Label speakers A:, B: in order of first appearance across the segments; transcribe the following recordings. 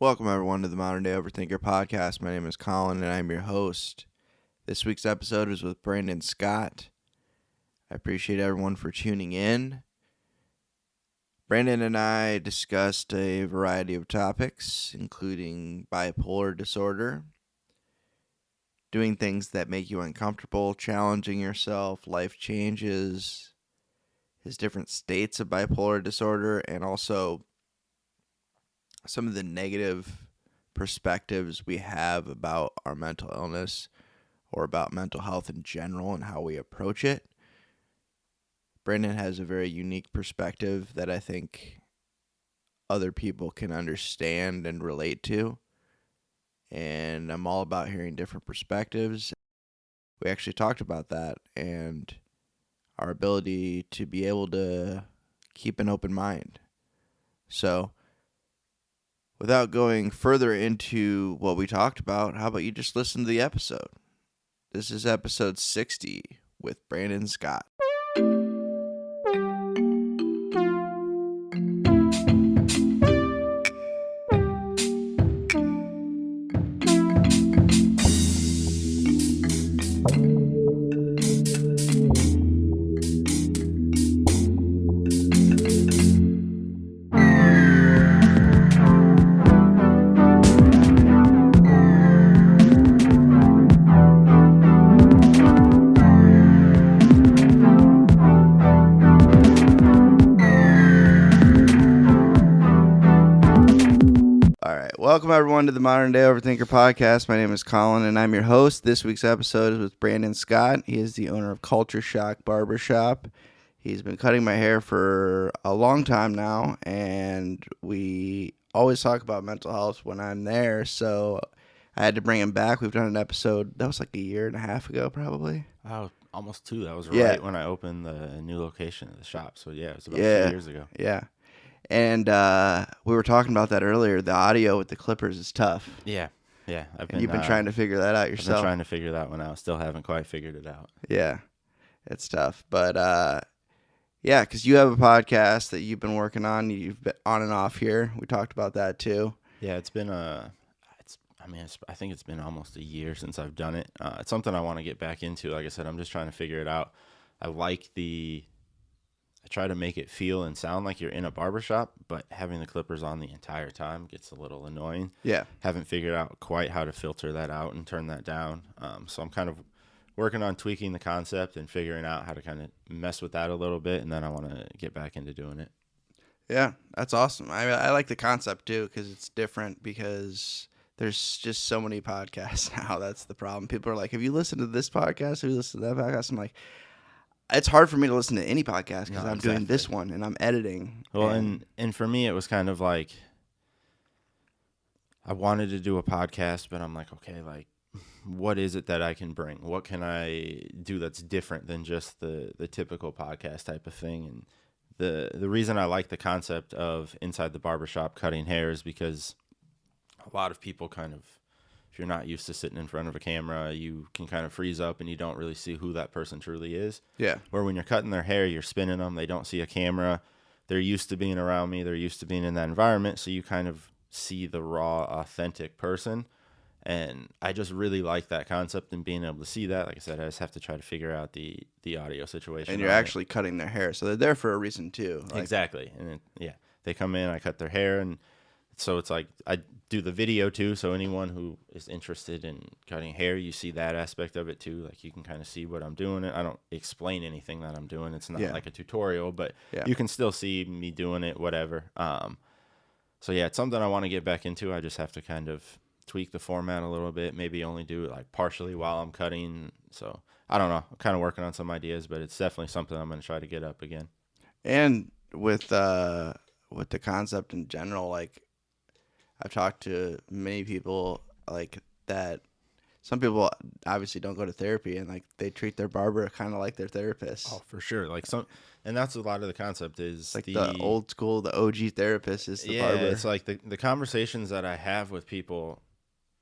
A: Welcome, everyone, to the Modern Day Overthinker podcast. My name is Colin, and I'm your host. This week's episode is with Brandon Scott. I appreciate everyone for tuning in. Brandon and I discussed a variety of topics, including bipolar disorder, doing things that make you uncomfortable, challenging yourself, life changes, his different states of bipolar disorder, and also some of the negative perspectives we have about our mental illness or about mental health in general and how we approach it. Brandon has a very unique perspective that I think other people can understand and relate to. And I'm all about hearing different perspectives. We actually talked about that and our ability to be able to keep an open mind. So, without going further into what we talked about, how about you just listen to the episode? This is episode 60 with Brandon Scott. Welcome, everyone, to the Modern Day Overthinker podcast. My name is Colin, and I'm your host. This week's episode is with Brandon Scott. He is the owner of Culture Shock Barbershop. He's been cutting my hair for a long time now, and we always talk about mental health when I'm there, so I had to bring him back. We've done an episode, that was like a year and a half ago, probably.
B: Oh, almost two. That was right when I opened the new location of the shop. So, yeah, it was about 2 years ago.
A: Yeah. And we were talking about that earlier. The audio with the clippers is tough.
B: Yeah.
A: You've been trying to figure that out yourself.
B: I've been trying to figure that one out. Still haven't quite figured it out.
A: Yeah, it's tough. But, yeah, because you have a podcast that you've been working on. You've been on and off here. We talked about that, too.
B: Yeah, it's been I think it's been almost a year since I've done it. It's something I want to get back into. Like I said, I'm just trying to figure it out. I try to make it feel and sound like you're in a barbershop, but having the clippers on the entire time gets a little annoying.
A: Yeah.
B: Haven't figured out quite how to filter that out and turn that down. So I'm kind of working on tweaking the concept and figuring out how to kind of mess with that a little bit, and then I want to get back into doing it.
A: Yeah, that's awesome. I like the concept, too, because it's different because there's just so many podcasts now. That's the problem. People are like, have you listened to this podcast? Have you listened to that podcast? I'm like, it's hard for me to listen to any podcast because I'm doing this one and I'm editing.
B: Well, and for me, it was kind of like I wanted to do a podcast, but I'm like, okay, like, what is it that I can bring? What can I do that's different than just the typical podcast type of thing? And the reason I like the concept of inside the barbershop cutting hair is because a lot of people kind of, if you're not used to sitting in front of a camera, you can kind of freeze up and you don't really see who that person truly is.
A: Yeah.
B: Where when you're cutting their hair, you're spinning them. They don't see a camera. They're used to being around me. They're used to being in that environment. So you kind of see the raw, authentic person. And I just really like that concept and being able to see that. Like I said, I just have to try to figure out the audio situation.
A: And you're actually cutting their hair. So they're there for a reason, too.
B: Exactly. And they come in, I cut their hair, and so it's like I do the video too, so anyone who is interested in cutting hair, you see that aspect of it too. Like you can kind of see what I'm doing. I don't explain anything that I'm doing. It's not like a tutorial, but you can still see me doing it, whatever. So yeah, it's something I want to get back into. I just have to kind of tweak the format a little bit, maybe only do it like partially while I'm cutting. So I don't know. I'm kind of working on some ideas, but it's definitely something I'm going to try to get up again.
A: And with the concept in general, like, I've talked to many people like that. Some people obviously don't go to therapy and like they treat their barber kind of like their therapist.
B: Oh, for sure. Like and that's a lot of the concept is
A: like the old school, the OG therapist is the barber.
B: It's like the conversations that I have with people.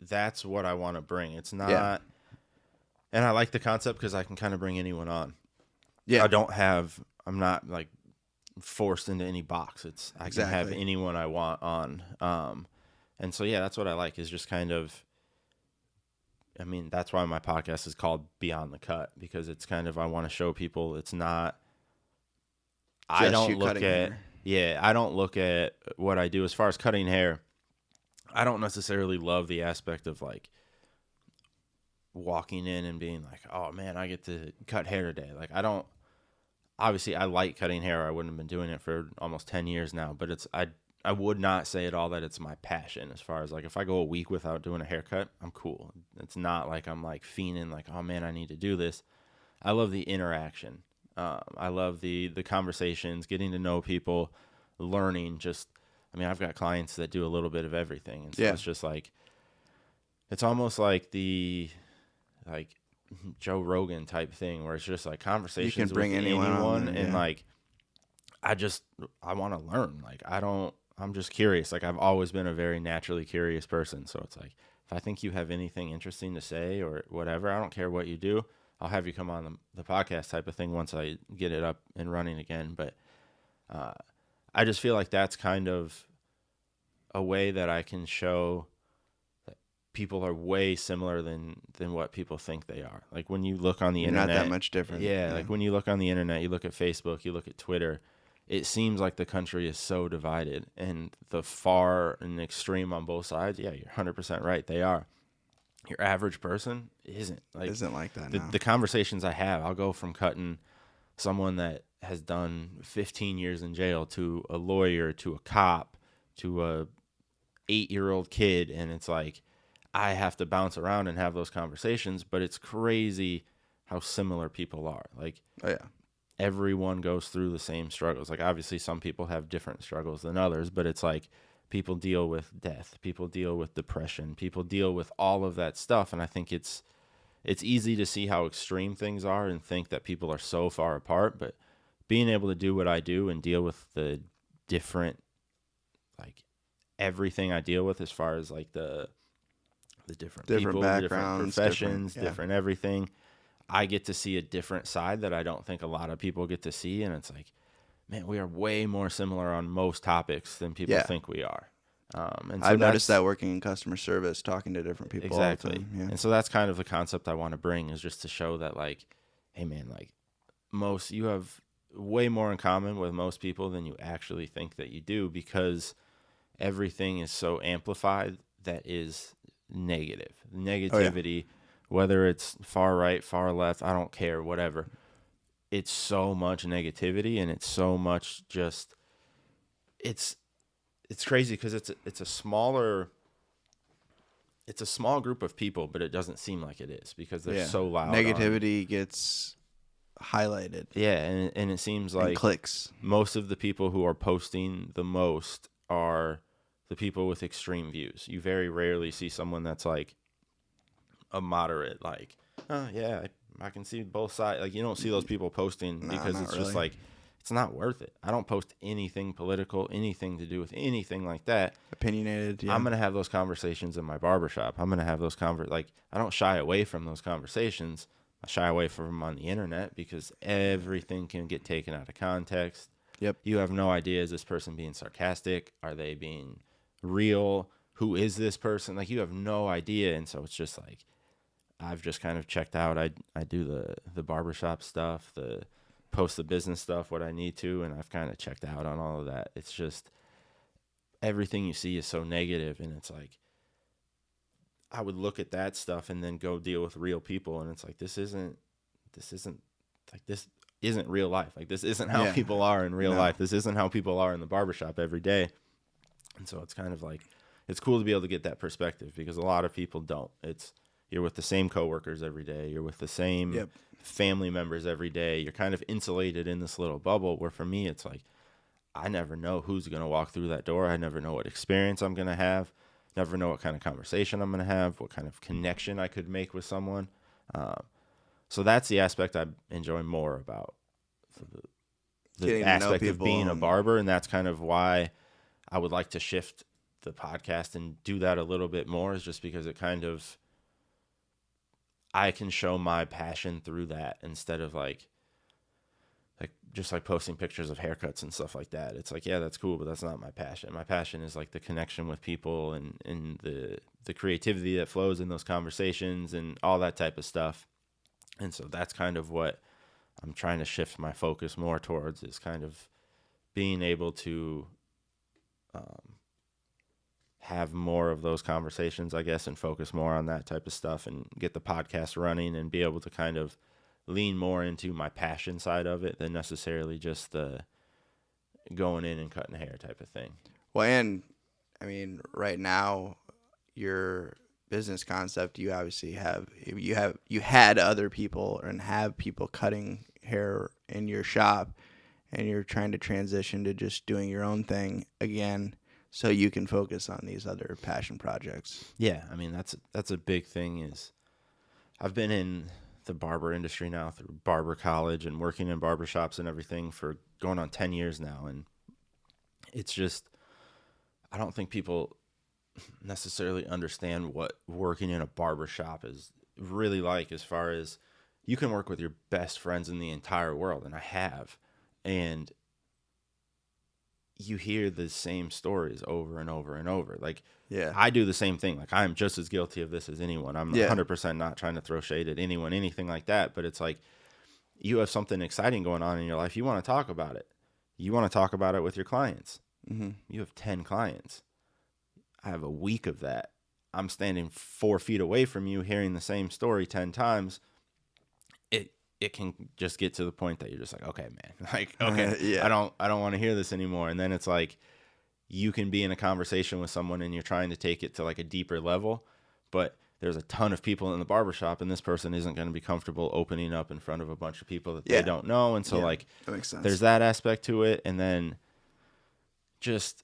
B: That's what I want to bring. It's not, and I like the concept because I can kind of bring anyone on. Yeah, I'm not like forced into any box. I can have anyone I want on. And so, yeah, that's what I like, is just kind of, I mean, that's why my podcast is called Beyond the Cut, because it's kind of, I want to show people it's not, I don't look at, I don't look at what I do as far as cutting hair. I don't necessarily love the aspect of like walking in and being like, oh man, I get to cut hair today. Like, I don't, obviously I like cutting hair. I wouldn't have been doing it for almost 10 years now, but I would not say at all that it's my passion. As far as like, if I go a week without doing a haircut, I'm cool. It's not like I'm like fiending like, oh man, I need to do this. I love the interaction. I love the conversations, getting to know people, learning. Just, I mean, I've got clients that do a little bit of everything, and so it's just like, it's almost like the like Joe Rogan type thing, where it's just like conversations
A: you can bring
B: with
A: anyone there,
B: and like, I want to learn. Like, I'm just curious. Like, I've always been a very naturally curious person, so it's like, if I think you have anything interesting to say or whatever, I don't care what you do, I'll have you come on the podcast type of thing once I get it up and running again. But I just feel like that's kind of a way that I can show that people are way similar than what people think they are. Like, when you look on the internet,
A: not that much different.
B: Yeah, like when you look on the internet, you look at Facebook, you look at Twitter, it seems like the country is so divided, and the far and extreme on both sides. Yeah, you're 100% right. They are. Your average person isn't like
A: that.
B: The conversations I have, I'll go from cutting someone that has done 15 years in jail to a lawyer, to a cop, to a 8-year-old kid. And it's like, I have to bounce around and have those conversations, but it's crazy how similar people are. Like, everyone goes through the same struggles. Like, obviously some people have different struggles than others, but it's like, people deal with death, people deal with depression, people deal with all of that stuff. And I think it's easy to see how extreme things are and think that people are so far apart, but being able to do what I do and deal with the different, like, everything I deal with, as far as like the different people,
A: backgrounds,
B: different professions, different everything, I get to see a different side that I don't think a lot of people get to see. And it's like, man, we are way more similar on most topics than people think we are. And so
A: I've noticed that working in customer service, talking to different people.
B: Exactly.
A: All the time. Yeah.
B: And so that's kind of the concept I want to bring, is just to show that, like, hey man, like, you have way more in common with most people than you actually think that you do, because everything is so amplified that is negative. Negativity, whether it's far right, far left, I don't care, whatever. It's so much negativity, and it's so much just, it's crazy, because it's a small group of people, but it doesn't seem like it is, because they're so loud.
A: Negativity gets highlighted.
B: Yeah, and it seems like
A: clicks.
B: Most of the people who are posting the most are the people with extreme views. You very rarely see someone that's like a moderate, like, oh yeah, I can see both sides. Like, you don't see those people posting, because it's just like, it's not worth it. I don't post anything political, anything to do with anything like that.
A: Opinionated. Yeah.
B: I'm going to have those conversations in my barbershop. I'm going to have those like, I don't shy away from those conversations. I shy away from them on the internet, because everything can get taken out of context.
A: Yep.
B: You have no idea, is this person being sarcastic? Are they being real? Who is this person? Like, you have no idea. And so it's just like, I've just kind of checked out. I do the barbershop stuff, post the business stuff, what I need to, and I've kind of checked out on all of that. It's just, everything you see is so negative, and it's like, I would look at that stuff and then go deal with real people, and it's like, this isn't real life. Like, this isn't how people are in real life. This isn't how people are in the barbershop every day. And so it's kind of like, it's cool to be able to get that perspective, because a lot of people don't. You're with the same coworkers every day. You're with the same family members every day. You're kind of insulated in this little bubble, where for me, it's like, I never know who's going to walk through that door. I never know what experience I'm going to have. Never know what kind of conversation I'm going to have, what kind of connection I could make with someone. So that's the aspect I enjoy more about the aspect of being a barber. And that's kind of why I would like to shift the podcast and do that a little bit more, is just because it kind of, I can show my passion through that, instead of like, like just like posting pictures of haircuts and stuff like that. It's like, yeah, that's cool, but that's not my passion. My passion is like the connection with people and the creativity that flows in those conversations and all that type of stuff. And so that's kind of what I'm trying to shift my focus more towards, is kind of being able to have more of those conversations, I guess, and focus more on that type of stuff and get the podcast running and be able to kind of lean more into my passion side of it than necessarily just the going in and cutting hair type of thing.
A: Well, and I mean, right now, your business concept, you obviously you had other people and have people cutting hair in your shop, and you're trying to transition to just doing your own thing again, so you can focus on these other passion projects.
B: Yeah, I mean, that's a big thing. Is I've been in the barber industry now through barber college and working in barbershops and everything for going on 10 years now, and it's just, I don't think people necessarily understand what working in a barbershop is really like, as far as you can work with your best friends in the entire world, and I have, and you hear the same stories over and over and over. Like,
A: Yeah.
B: I do the same thing. Like, I'm just as guilty of this as anyone. I'm
A: Yeah.
B: 100% not trying to throw shade at anyone, anything like that. But it's like, you have something exciting going on in your life. You want to talk about it. You want to talk about it with your clients.
A: Mm-hmm.
B: You have 10 clients. I have a week of that. I'm standing 4 feet away from you hearing the same story 10 times. It can just get to the point that you're just like, okay, man, like, okay,
A: Yeah.
B: I don't want to hear this anymore. And then it's like, you can be in a conversation with someone and you're trying to take it to like a deeper level, but there's a ton of people in the barbershop and this person isn't going to be comfortable opening up in front of a bunch of people that they don't know. And so like,
A: that makes sense.
B: there's that aspect to it. And then just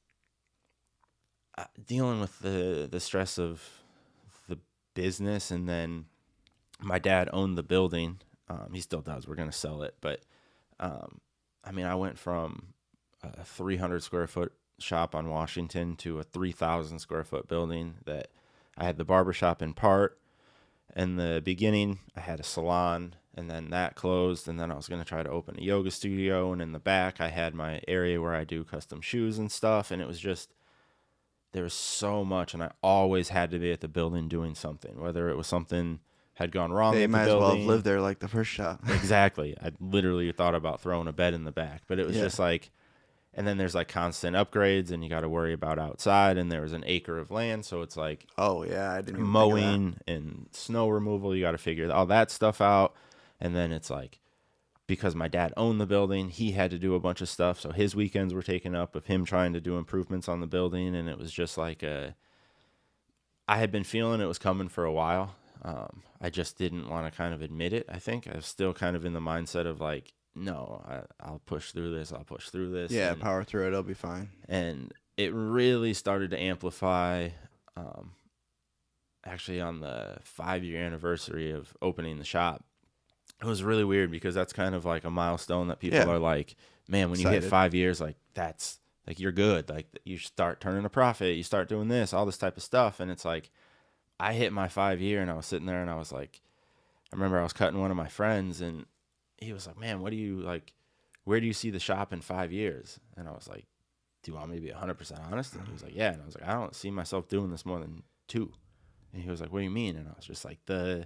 B: dealing with the stress of the business. And then my dad owned the building. He still does. We're going to sell it. But, I mean, I went from a 300 square foot shop on Washington to a 3,000 square foot building that I had the barbershop in part. In the beginning, I had a salon, and then that closed. And then I was going to try to open a yoga studio. And in the back, I had my area where I do custom shoes and stuff. And it was just, there was so much. And I always had to be at the building doing something, whether it was something had gone wrong.
A: They
B: with
A: might
B: the
A: as well
B: building.
A: have lived there like the first shop.
B: Exactly. I literally thought about throwing a bed in the back, but it was just like, and then there's like constant upgrades and you got to worry about outside, and there was an acre of land. So it's like,
A: Oh yeah, I didn't even
B: mowing and snow removal. You got to figure all that stuff out. And then it's like, because my dad owned the building, he had to do a bunch of stuff. So his weekends were taken up of him trying to do improvements on the building. And it was just like, I had been feeling it was coming for a while. I just didn't want to kind of admit it. I think I was still kind of in the mindset of like, no, I'll push through this. I'll push through this.
A: Yeah,
B: and,
A: power through it. It'll be fine.
B: And it really started to amplify, actually on the 5-year anniversary of opening the shop. It was really weird because that's kind of like a milestone that people are like, man, when you hit 5 years, like that's like, you're good. Like you start turning a profit, you start doing this, all this type of stuff. And it's like, I hit my 5 year and I was sitting there and I was like, I remember I was cutting one of my friends and he was like, man, what do you like, where do you see the shop in 5 years? And I was like, do you want me to be 100% honest? And he was like, yeah. And I was like, I don't see myself doing this more than 2. And he was like, what do you mean? And I was just like, the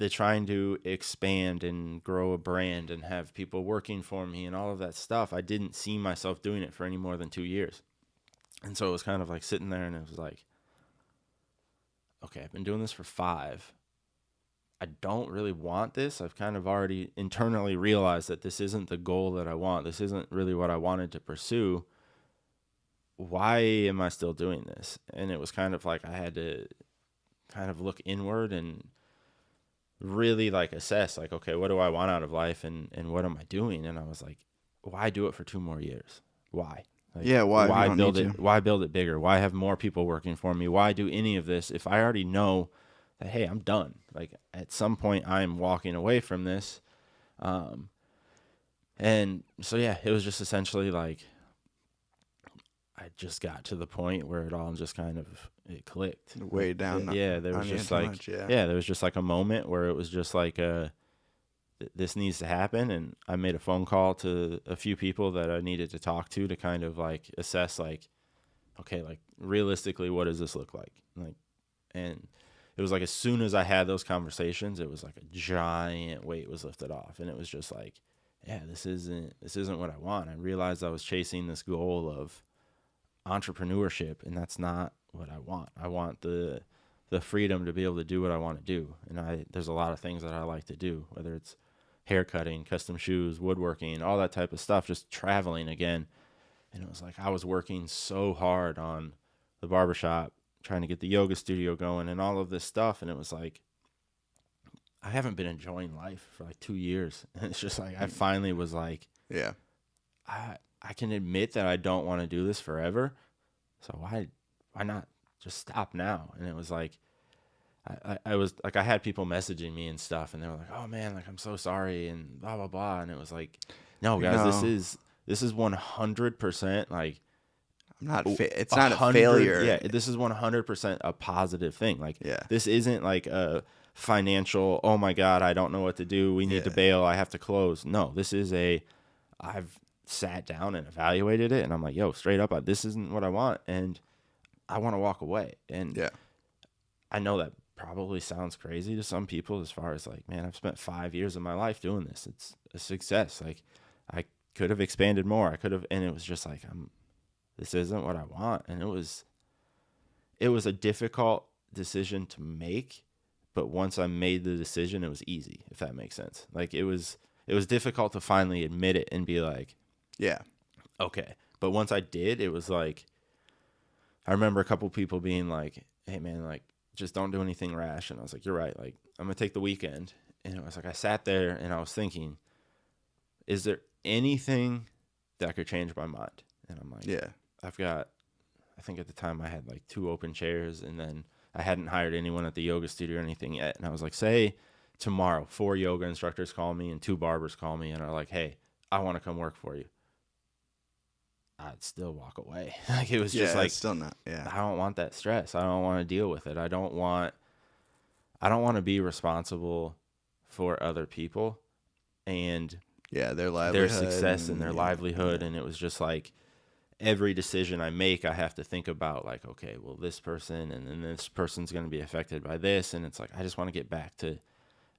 B: trying to expand and grow a brand and have people working for me and all of that stuff. I didn't see myself doing it for any more than 2 years. And so it was kind of like sitting there and it was like, okay, I've been doing this for 5. I don't really want this. I've kind of already internally realized that this isn't the goal that I want. This isn't really what I wanted to pursue. Why am I still doing this? And it was kind of like I had to kind of look inward and really like assess like, okay, what do I want out of life and what am I doing? And I was like, why do it for 2 more years? Why? Like, why build it? Why build it bigger? Why have more people working for me? Why do any of this if I already know that, hey, I'm done? Like at some point I'm walking away from this. And so, yeah, it was just essentially like, I just got to the point where it all just kind of, it clicked.
A: Way down.
B: Yeah. There was just like, there was just like a moment where it was just like, this needs to happen. And I made a phone call to a few people that I needed to talk to kind of like assess like, okay, like realistically, what does this look like? Like, and it was like, as soon as I had those conversations, it was like a giant weight was lifted off. And it was just like, yeah, this isn't what I want. I realized I was chasing this goal of entrepreneurship, and that's not what I want. I want the freedom to be able to do what I want to do. And there's a lot of things that I like to do, whether it's hair cutting, custom shoes, woodworking, all that type of stuff, just traveling again. And it was like, I was working so hard on the barbershop, trying to get the yoga studio going and all of this stuff. And it was like, I haven't been enjoying life for like 2 years. And it's just like, I finally was like,
A: yeah,
B: I can admit that I don't want to do this forever. So why not just stop now? And it was like, I was like, I had people messaging me and stuff, and they were like, oh man, like, I'm so sorry and blah, blah, blah. And it was like, no guys, this is 100% like,
A: it's not a failure.
B: Yeah. This is 100% a positive thing. Like,
A: yeah,
B: this isn't like a financial, oh my God, I don't know what to do. We need to bail. I have to close. No, this is I've sat down and evaluated it, and I'm like, yo, straight up, this isn't what I want, and I want to walk away. And
A: yeah,
B: I know that probably sounds crazy to some people, as far as like, man, I've spent 5 years of my life doing this. It's a success. Like, I could have expanded more. I could have, and it was just like, this isn't what I want. And it was a difficult decision to make, but once I made the decision, it was easy, if that makes sense. Like, it was difficult to finally admit it and be like,
A: yeah,
B: okay. But once I did, it was like, I remember a couple people being like, hey man, like, just don't do anything rash. And I was like, you're right. Like, I'm going to take the weekend. And it was like, I sat there and I was thinking, is there anything that could change my mind? And I'm like,
A: yeah,
B: I think at the time I had like 2 open chairs, and then I hadn't hired anyone at the yoga studio or anything yet. And I was like, say tomorrow, 4 yoga instructors call me and 2 barbers call me and are like, hey, I want to come work for you. I'd still walk away. Like, it was just like,
A: still not. Yeah,
B: I don't want that stress. I don't want to deal with it. I don't want to be responsible for other people and
A: their livelihood,
B: their success and their livelihood. And it was just like, every decision I make, I have to think about like, okay, well, this person and then this person's going to be affected by this. And it's like, I just want to get back to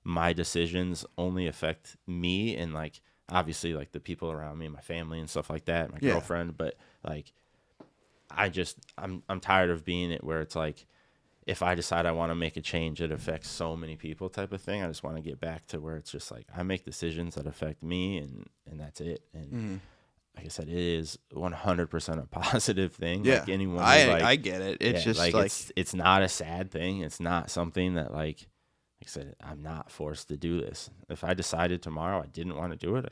B: my decisions only affect me, and like, obviously like the people around me, my family and stuff like that, my girlfriend. But like, I'm tired of being it where it's like, if I decide I want to make a change, it affects so many people type of thing. I just want to get back to where it's just like, I make decisions that affect me, and that's it. And like I said, it is 100% a positive thing.
A: Yeah,
B: like anyone,
A: I get it. It's just like
B: it's not a sad thing. It's not something that like I said, I'm not forced to do this. If I decided tomorrow I didn't want to do it,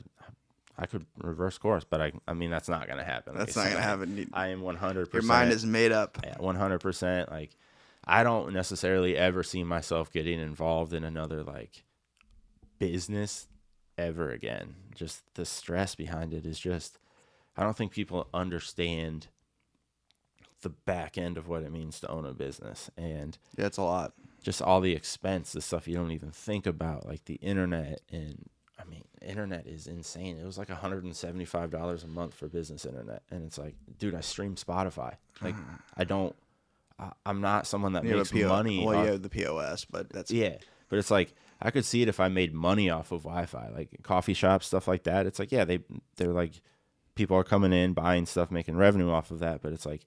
B: I could reverse course. But I mean, that's not going to happen.
A: That's not going to happen.
B: I am 100%.
A: Your mind is made up.
B: Yeah, 100%. Like, I don't necessarily ever see myself getting involved in another like business ever again. Just the stress behind it is just, I don't think people understand the back end of what it means to own a business. And
A: yeah, it's a lot.
B: Just all the expense, the stuff you don't even think about, like the internet. And I mean, internet is insane. It was like $175 a month for business internet. And it's like, dude, I stream Spotify. Like, I'm not someone that makes money.
A: Well, you have the POS, but that's...
B: Yeah, but it's like, I could see it if I made money off of Wi-Fi, like coffee shops, stuff like that. It's like, yeah, they're like, people are coming in, buying stuff, making revenue off of that. But it's like,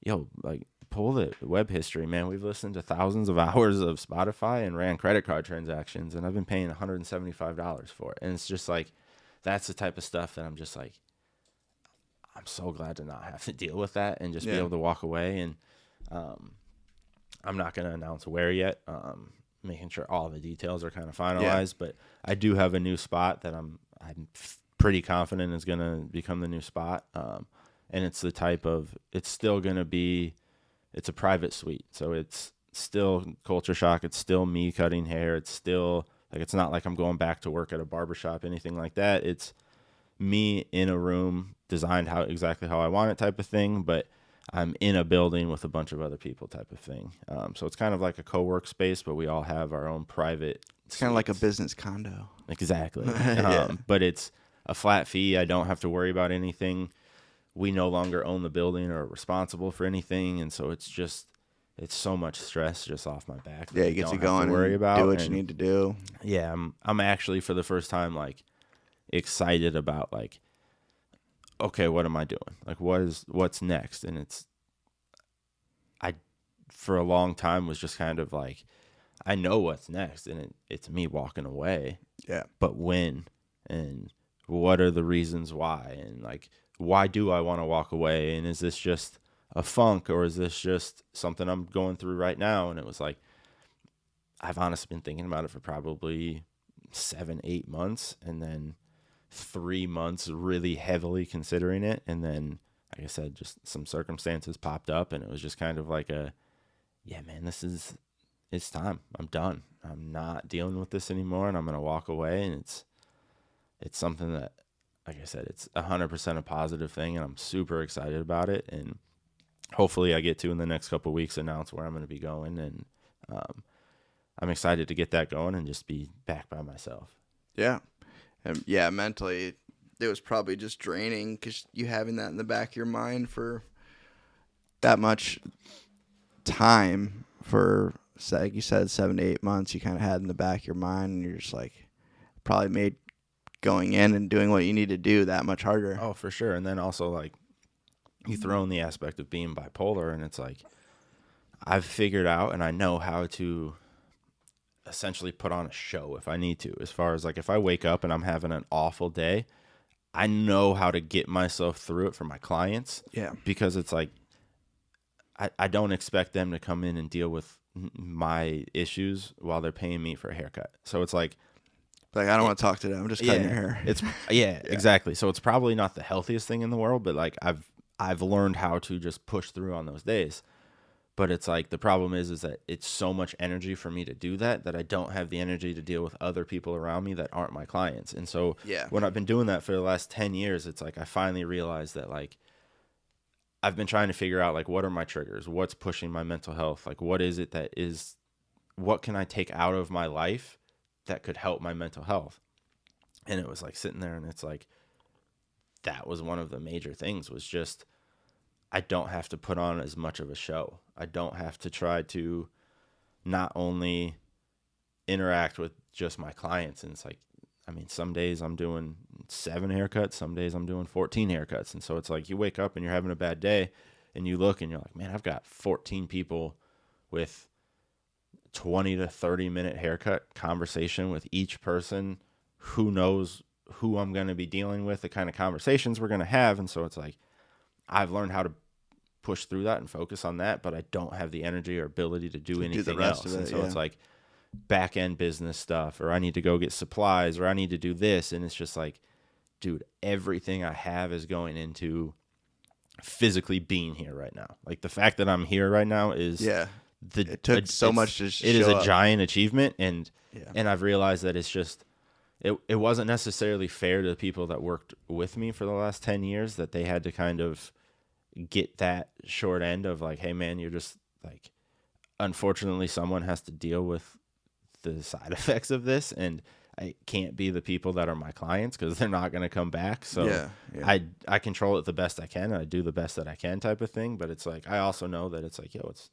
B: yo, like, pull the web history, man. We've listened to thousands of hours of Spotify and ran credit card transactions, and I've been paying $175 for it. And it's just like, that's the type of stuff that I'm just like, I'm so glad to not have to deal with that and just be able to walk away. And I'm not going to announce where yet, making sure all the details are kind of finalized. But I do have a new spot that I'm pretty confident is going to become the new spot. And it's the type of, it's still going to be, it's a private suite. So it's still Culture Shock. It's still me cutting hair. It's still like, it's not like I'm going back to work at a barbershop, anything like that. It's me in a room designed exactly how I want it type of thing, but I'm in a building with a bunch of other people type of thing. So it's kind of like a co-work space, but we all have our own private
A: It's kind of like a business condo.
B: Exactly.
A: Yeah.
B: But it's a flat fee. I don't have to worry about anything. We no longer own the building or are responsible for anything, and so it's so much stress just off my back that
A: Yeah,
B: I
A: you get
B: don't
A: to
B: have
A: go
B: to
A: in
B: worry
A: and
B: about.
A: do what you
B: And
A: need to do.
B: yeah, I'm actually for the first time like excited about like, okay, what am I doing? Like what's next? And I for a long time was just kind of like, I know what's next, and it's me walking away.
A: Yeah.
B: But when, and what are the reasons why, and like, why do I want to walk away? And is this just a funk, or is this just something I'm going through right now? And it was like, I've honestly been thinking about it for probably 7-8 months, and then 3 months really heavily considering it. And then, like I said, just some circumstances popped up, and it was just kind of like yeah, man, it's time. I'm done. I'm not dealing with this anymore, and I'm going to walk away. And it's something that, like I said, it's 100% a positive thing, and I'm super excited about it. And hopefully I get to, in the next couple of weeks, announce where I'm going to be going. And I'm excited to get that going and just be back by myself.
A: Yeah. And yeah, mentally, it was probably just draining because you having that in the back of your mind for that much time for, like you said, 7 to 8 months you kind of had in the back of your mind, and you're just like, probably made going in and doing what you need to do that much harder.
B: Oh, for sure. And then also, like, you throw in the aspect of being bipolar, and it's like, I've figured out and I know how to essentially put on a show if I need to. As far as like, if I wake up and I'm having an awful day, I know how to get myself through it for my clients.
A: Yeah.
B: Because it's like, I don't expect them to come in and deal with my issues while they're paying me for a haircut. So it's like
A: I don't want to talk to them. I'm just cutting your hair.
B: Yeah, exactly. So it's probably not the healthiest thing in the world, but like I've learned how to just push through on those days. But it's like, the problem is that it's so much energy for me to do that I don't have the energy to deal with other people around me that aren't my clients. And so when I've been doing that for the last 10 years, it's like I finally realized that, like, I've been trying to figure out, like, what are my triggers? What's pushing my mental health? Like, what is it what can I take out of my life that could help my mental health? And it was like sitting there, and it's like, that was one of the major things, was just, I don't have to put on as much of a show. I don't have to try to not only interact with just my clients. And it's like, I mean, some days I'm doing 7 haircuts, some days I'm doing 14 haircuts. And so it's like, you wake up and you're having a bad day, and you look and you're like, man, I've got 14 people with 20 to 30 minute haircut conversation with each person. Who knows who I'm going to be dealing with, the kind of conversations we're going to have. And so it's like, I've learned how to push through that and focus on that, but I don't have the energy or ability to do anything else. And so it's like back end business stuff, or I need to go get supplies, or I need to do this. And it's just like, dude, everything I have is going into physically being here right now. Like, the fact that I'm here right now is
A: it took so much to show
B: it is a
A: up.
B: giant achievement. And I've realized that it's just, it wasn't necessarily fair to the people that worked with me for the last 10 years, that they had to kind of get that short end of like, hey man, you're just like, unfortunately someone has to deal with the side effects of this, and I can't be the people that are my clients because they're not going to come back. So I control it the best I can, and I do the best that I can, type of thing. But it's like, I also know that it's like, it's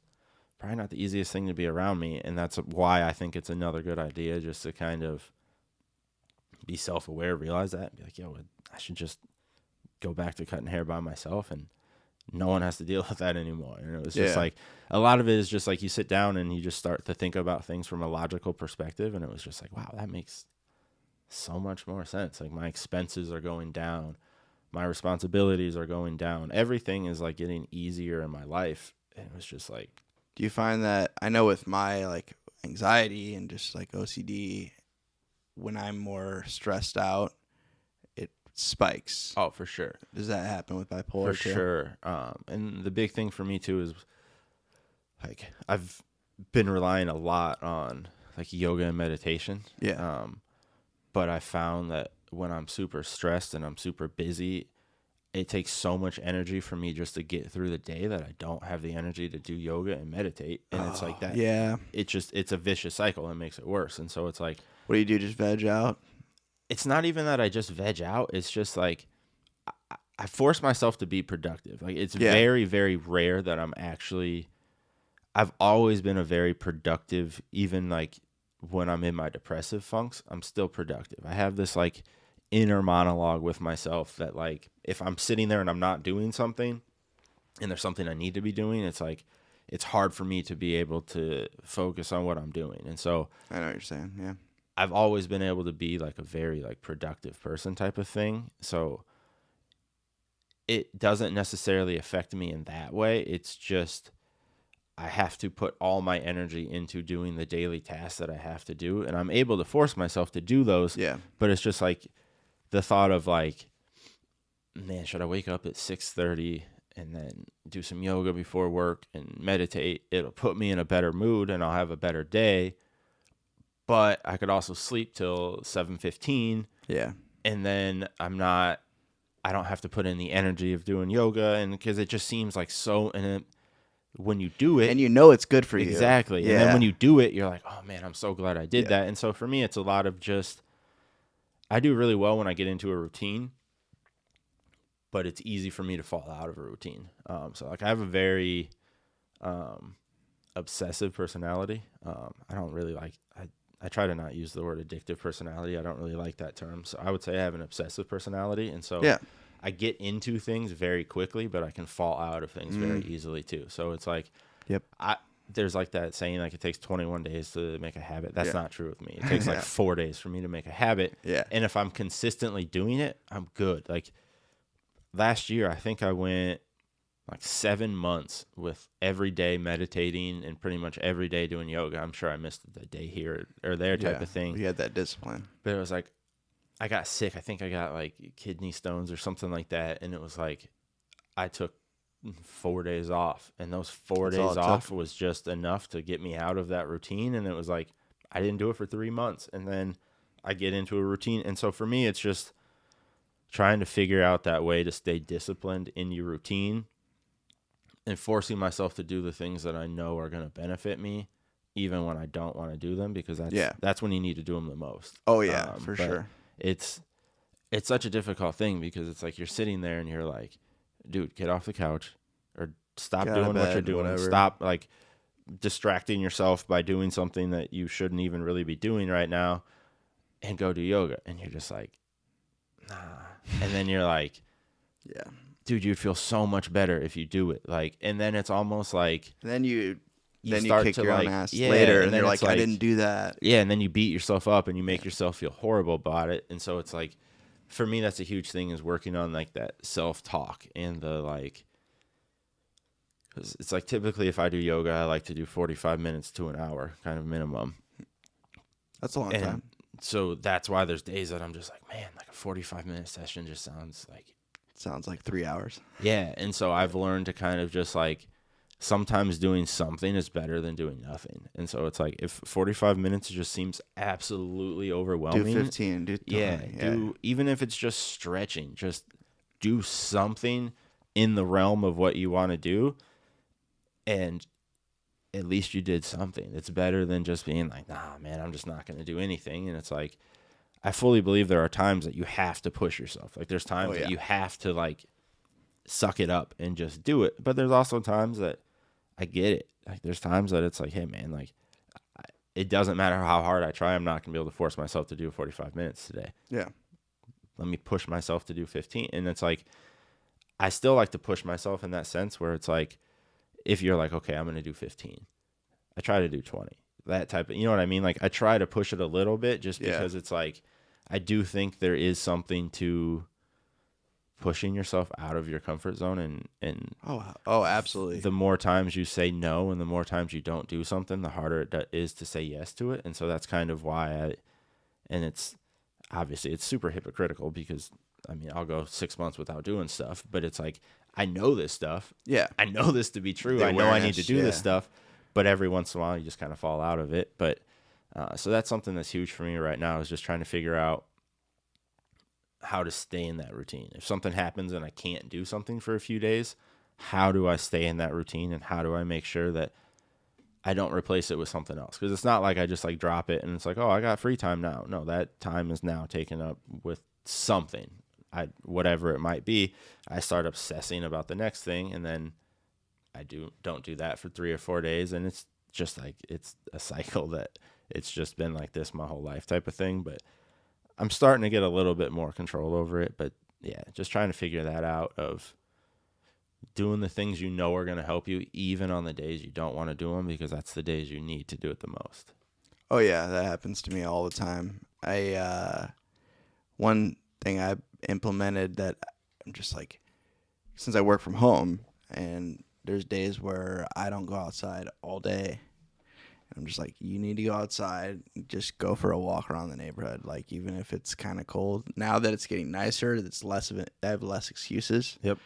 B: probably not the easiest thing to be around me. And that's why I think it's another good idea just to kind of be self-aware, realize that, and be like, I should just go back to cutting hair by myself, and no one has to deal with that anymore. And it was just like, a lot of it is just like, you sit down and you just start to think about things from a logical perspective. And it was just like, wow, that makes so much more sense. Like, my expenses are going down, my responsibilities are going down, everything is like getting easier in my life. And it was just like,
A: do you find that, I know with my like anxiety and just like OCD, when I'm more stressed out, it spikes?
B: Oh, for sure.
A: Does that happen with bipolar
B: For sure. And the big thing for me too is, like, I've been relying a lot on like yoga and meditation. But I found that when I'm super stressed and I'm super busy, it takes so much energy for me just to get through the day that I don't have the energy to do yoga and meditate. And it's like that.
A: Yeah.
B: It's a vicious cycle and makes it worse. And so it's like,
A: What do you do? Just veg out?
B: it's not even that I just veg out. It's just like, I force myself to be productive. Like, it's very, very rare that I've always been a very productive, even like when I'm in my depressive funks, I'm still productive. I have this like inner monologue with myself that like, if I'm sitting there and I'm not doing something and there's something I need to be doing, it's like, it's hard for me to be able to focus on what I'm doing. And so
A: I know what you're saying. Yeah.
B: I've always been able to be like a very like productive person type of thing. So it doesn't necessarily affect me in that way. It's just, I have to put all my energy into doing the daily tasks that I have to do. And I'm able to force myself to do those.
A: Yeah.
B: But it's just like the thought of like, man, should I wake up at 6:30 and then do some yoga before work and meditate? It'll put me in a better mood and I'll have a better day. But I could also sleep till 7:15.
A: Yeah.
B: And then I don't have to put in the energy of doing yoga, and because it just seems like so, when you do it,
A: And you know it's good for you.
B: exactly.
A: Yeah.
B: And then when you do it, you're like, oh man, I'm so glad I did
A: Yeah.
B: that. And so for me, it's a lot of just, I do really well when I get into a routine, but it's easy for me to fall out of a routine. So like I have a very obsessive personality. I don't really like, I try to not use the word addictive personality. I don't really like that term. So I would say I have an obsessive personality. And so I get into things very quickly, but I can fall out of things very easily too. So it's like, there's like that saying, like it takes 21 days to make a habit. That's not true with me. It takes like 4 days for me to make a habit.
A: Yeah.
B: And if I'm consistently doing it, I'm good. Like last year, I think I went like 7 months with every day meditating and pretty much every day doing yoga. I'm sure I missed a day here or there type of thing.
A: You had that discipline.
B: But it was like, I got sick. I think I got like kidney stones or something like that. And it was like, I took 4 days off. And those 4 days off was just enough to get me out of that routine. And it was like, I didn't do it for 3 months. And then I get into a routine. And so for me, it's just trying to figure out that way to stay disciplined in your routine and forcing myself to do the things that I know are going to benefit me, even when I don't want to do them, because that's when you need to do them the most.
A: Oh yeah, for sure.
B: It's such a difficult thing because it's like you're sitting there and you're like, dude, get off the couch or stop doing what you're doing. Whatever. Stop like distracting yourself by doing something that you shouldn't even really be doing right now and go do yoga. And you're just like, nah. And then you're like,
A: yeah.
B: Dude, you'd feel so much better if you do it. Like, and then it's almost like
A: then you
B: start
A: kick
B: to
A: your
B: like,
A: own ass later, and you're like, I didn't do that.
B: Yeah, and then you beat yourself up and you make yourself feel horrible about it. And so it's like, for me, that's a huge thing, is working on like that self-talk and the like. Cause it's like typically if I do yoga, I like to do 45 minutes to an hour, kind of minimum.
A: That's a long time.
B: So that's why there's days that I'm just like, man, like a 45-minute session just sounds like
A: 3 hours.
B: Yeah. And so I've learned to kind of just like, sometimes doing something is better than doing nothing. And so it's like, if 45 minutes just seems absolutely overwhelming,
A: do 15, do 20.
B: Do, even if it's just stretching, just do something in the realm of what you want to do. And at least you did something. It's better than just being like, nah, man, I'm just not going to do anything. And it's like, I fully believe there are times that you have to push yourself. Like there's times that you have to like suck it up and just do it. But there's also times that I get it. Like there's times that it's like, hey man, like it doesn't matter how hard I try, I'm not going to be able to force myself to do 45 minutes today.
A: Yeah.
B: Let me push myself to do 15. And it's like, I still like to push myself in that sense where it's like, if you're like, okay, I'm going to do 15, I try to do 20. That type of, you know what I mean? Like I try to push it a little bit just because it's like, I do think there is something to pushing yourself out of your comfort zone and
A: oh, absolutely.
B: The more times you say no and the more times you don't do something, the harder it is to say yes to it. And so that's kind of why and it's obviously it's super hypocritical because I mean, I'll go 6 months without doing stuff, but it's like, I know this stuff.
A: Yeah.
B: I know this to be true. I know I need to do this stuff. But every once in a while, you just kind of fall out of it. But so that's something that's huge for me right now, is just trying to figure out how to stay in that routine. If something happens and I can't do something for a few days, how do I stay in that routine, and how do I make sure that I don't replace it with something else? Because it's not like I just like drop it and it's like, oh, I got free time now. No, that time is now taken up with something. Whatever it might be, I start obsessing about the next thing, and then I don't do that for 3 or 4 days, and it's just like it's a cycle that it's just been like this my whole life type of thing. But I'm starting to get a little bit more control over it. But yeah, just trying to figure that out of doing the things you know are going to help you, even on the days you don't want to do them, because that's the days you need to do it the most.
A: Oh yeah, that happens to me all the time. One thing I implemented that I'm just like, since I work from home and there's days where I don't go outside all day, I'm just like, you need to go outside, just go for a walk around the neighborhood. Like, even if it's kind of cold, now that it's getting nicer, it's less of it. I have less excuses.
B: Yep.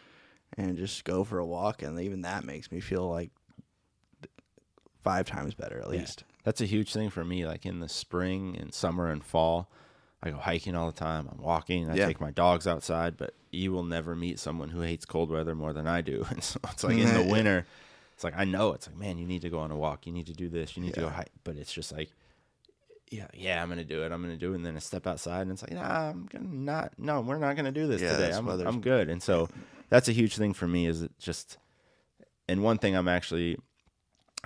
A: And just go for a walk, and even that makes me feel like 5 times better at least.
B: That's a huge thing for me. Like in the spring and summer and fall, I go hiking all the time. I'm walking. I take my dogs outside, but you will never meet someone who hates cold weather more than I do. And so it's like in the winter, it's like, I know it's like, man, you need to go on a walk. You need to do this. You need to go hike. But it's just like, I'm going to do it. I'm going to do it. And then I step outside and it's like, no, we're not going to do this today. I'm good. And so that's a huge thing for me, is it just, and one thing I've